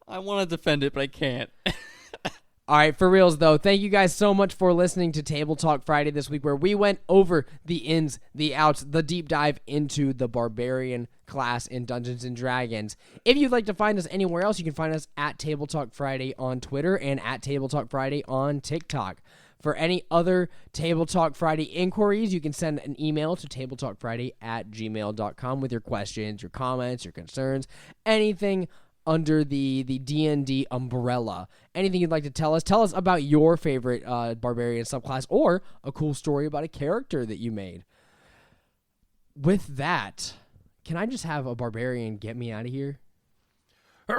I want to defend it, but I can't. All right, for reals, though, thank you guys so much for listening to Table Talk Friday this week, where we went over the ins, the outs, the deep dive into the Barbarian class in Dungeons & Dragons. If you'd like to find us anywhere else, you can find us at Table Talk Friday on Twitter and at Table Talk Friday on TikTok. For any other Table Talk Friday inquiries, you can send an email to tabletalkfriday@gmail.com with your questions, your comments, your concerns, anything under the D&D umbrella. Anything you'd like to tell us about your favorite Barbarian subclass, or a cool story about a character that you made. With that, can I just have a Barbarian get me out of here? Get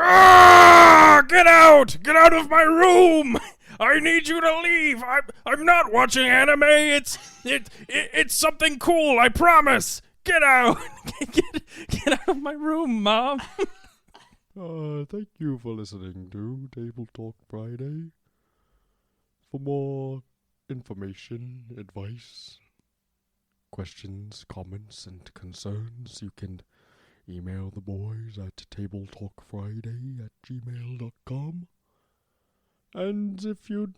out! Get out of my room! I need you to leave. I'm not watching anime. It's something cool, I promise. Get out! Get out of my room, Mom. Thank you for listening to Table Talk Friday. For more information, advice, questions, comments, and concerns, you can email the boys at tabletalkfriday@gmail.com. And if you'd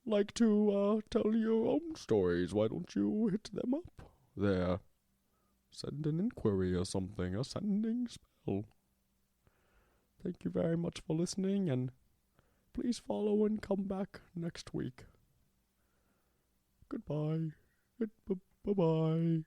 like to tell your own stories, why don't you hit them up there? Send an inquiry or something, a sending spell. Thank you very much for listening, and please follow and come back next week. Goodbye. Bye-bye.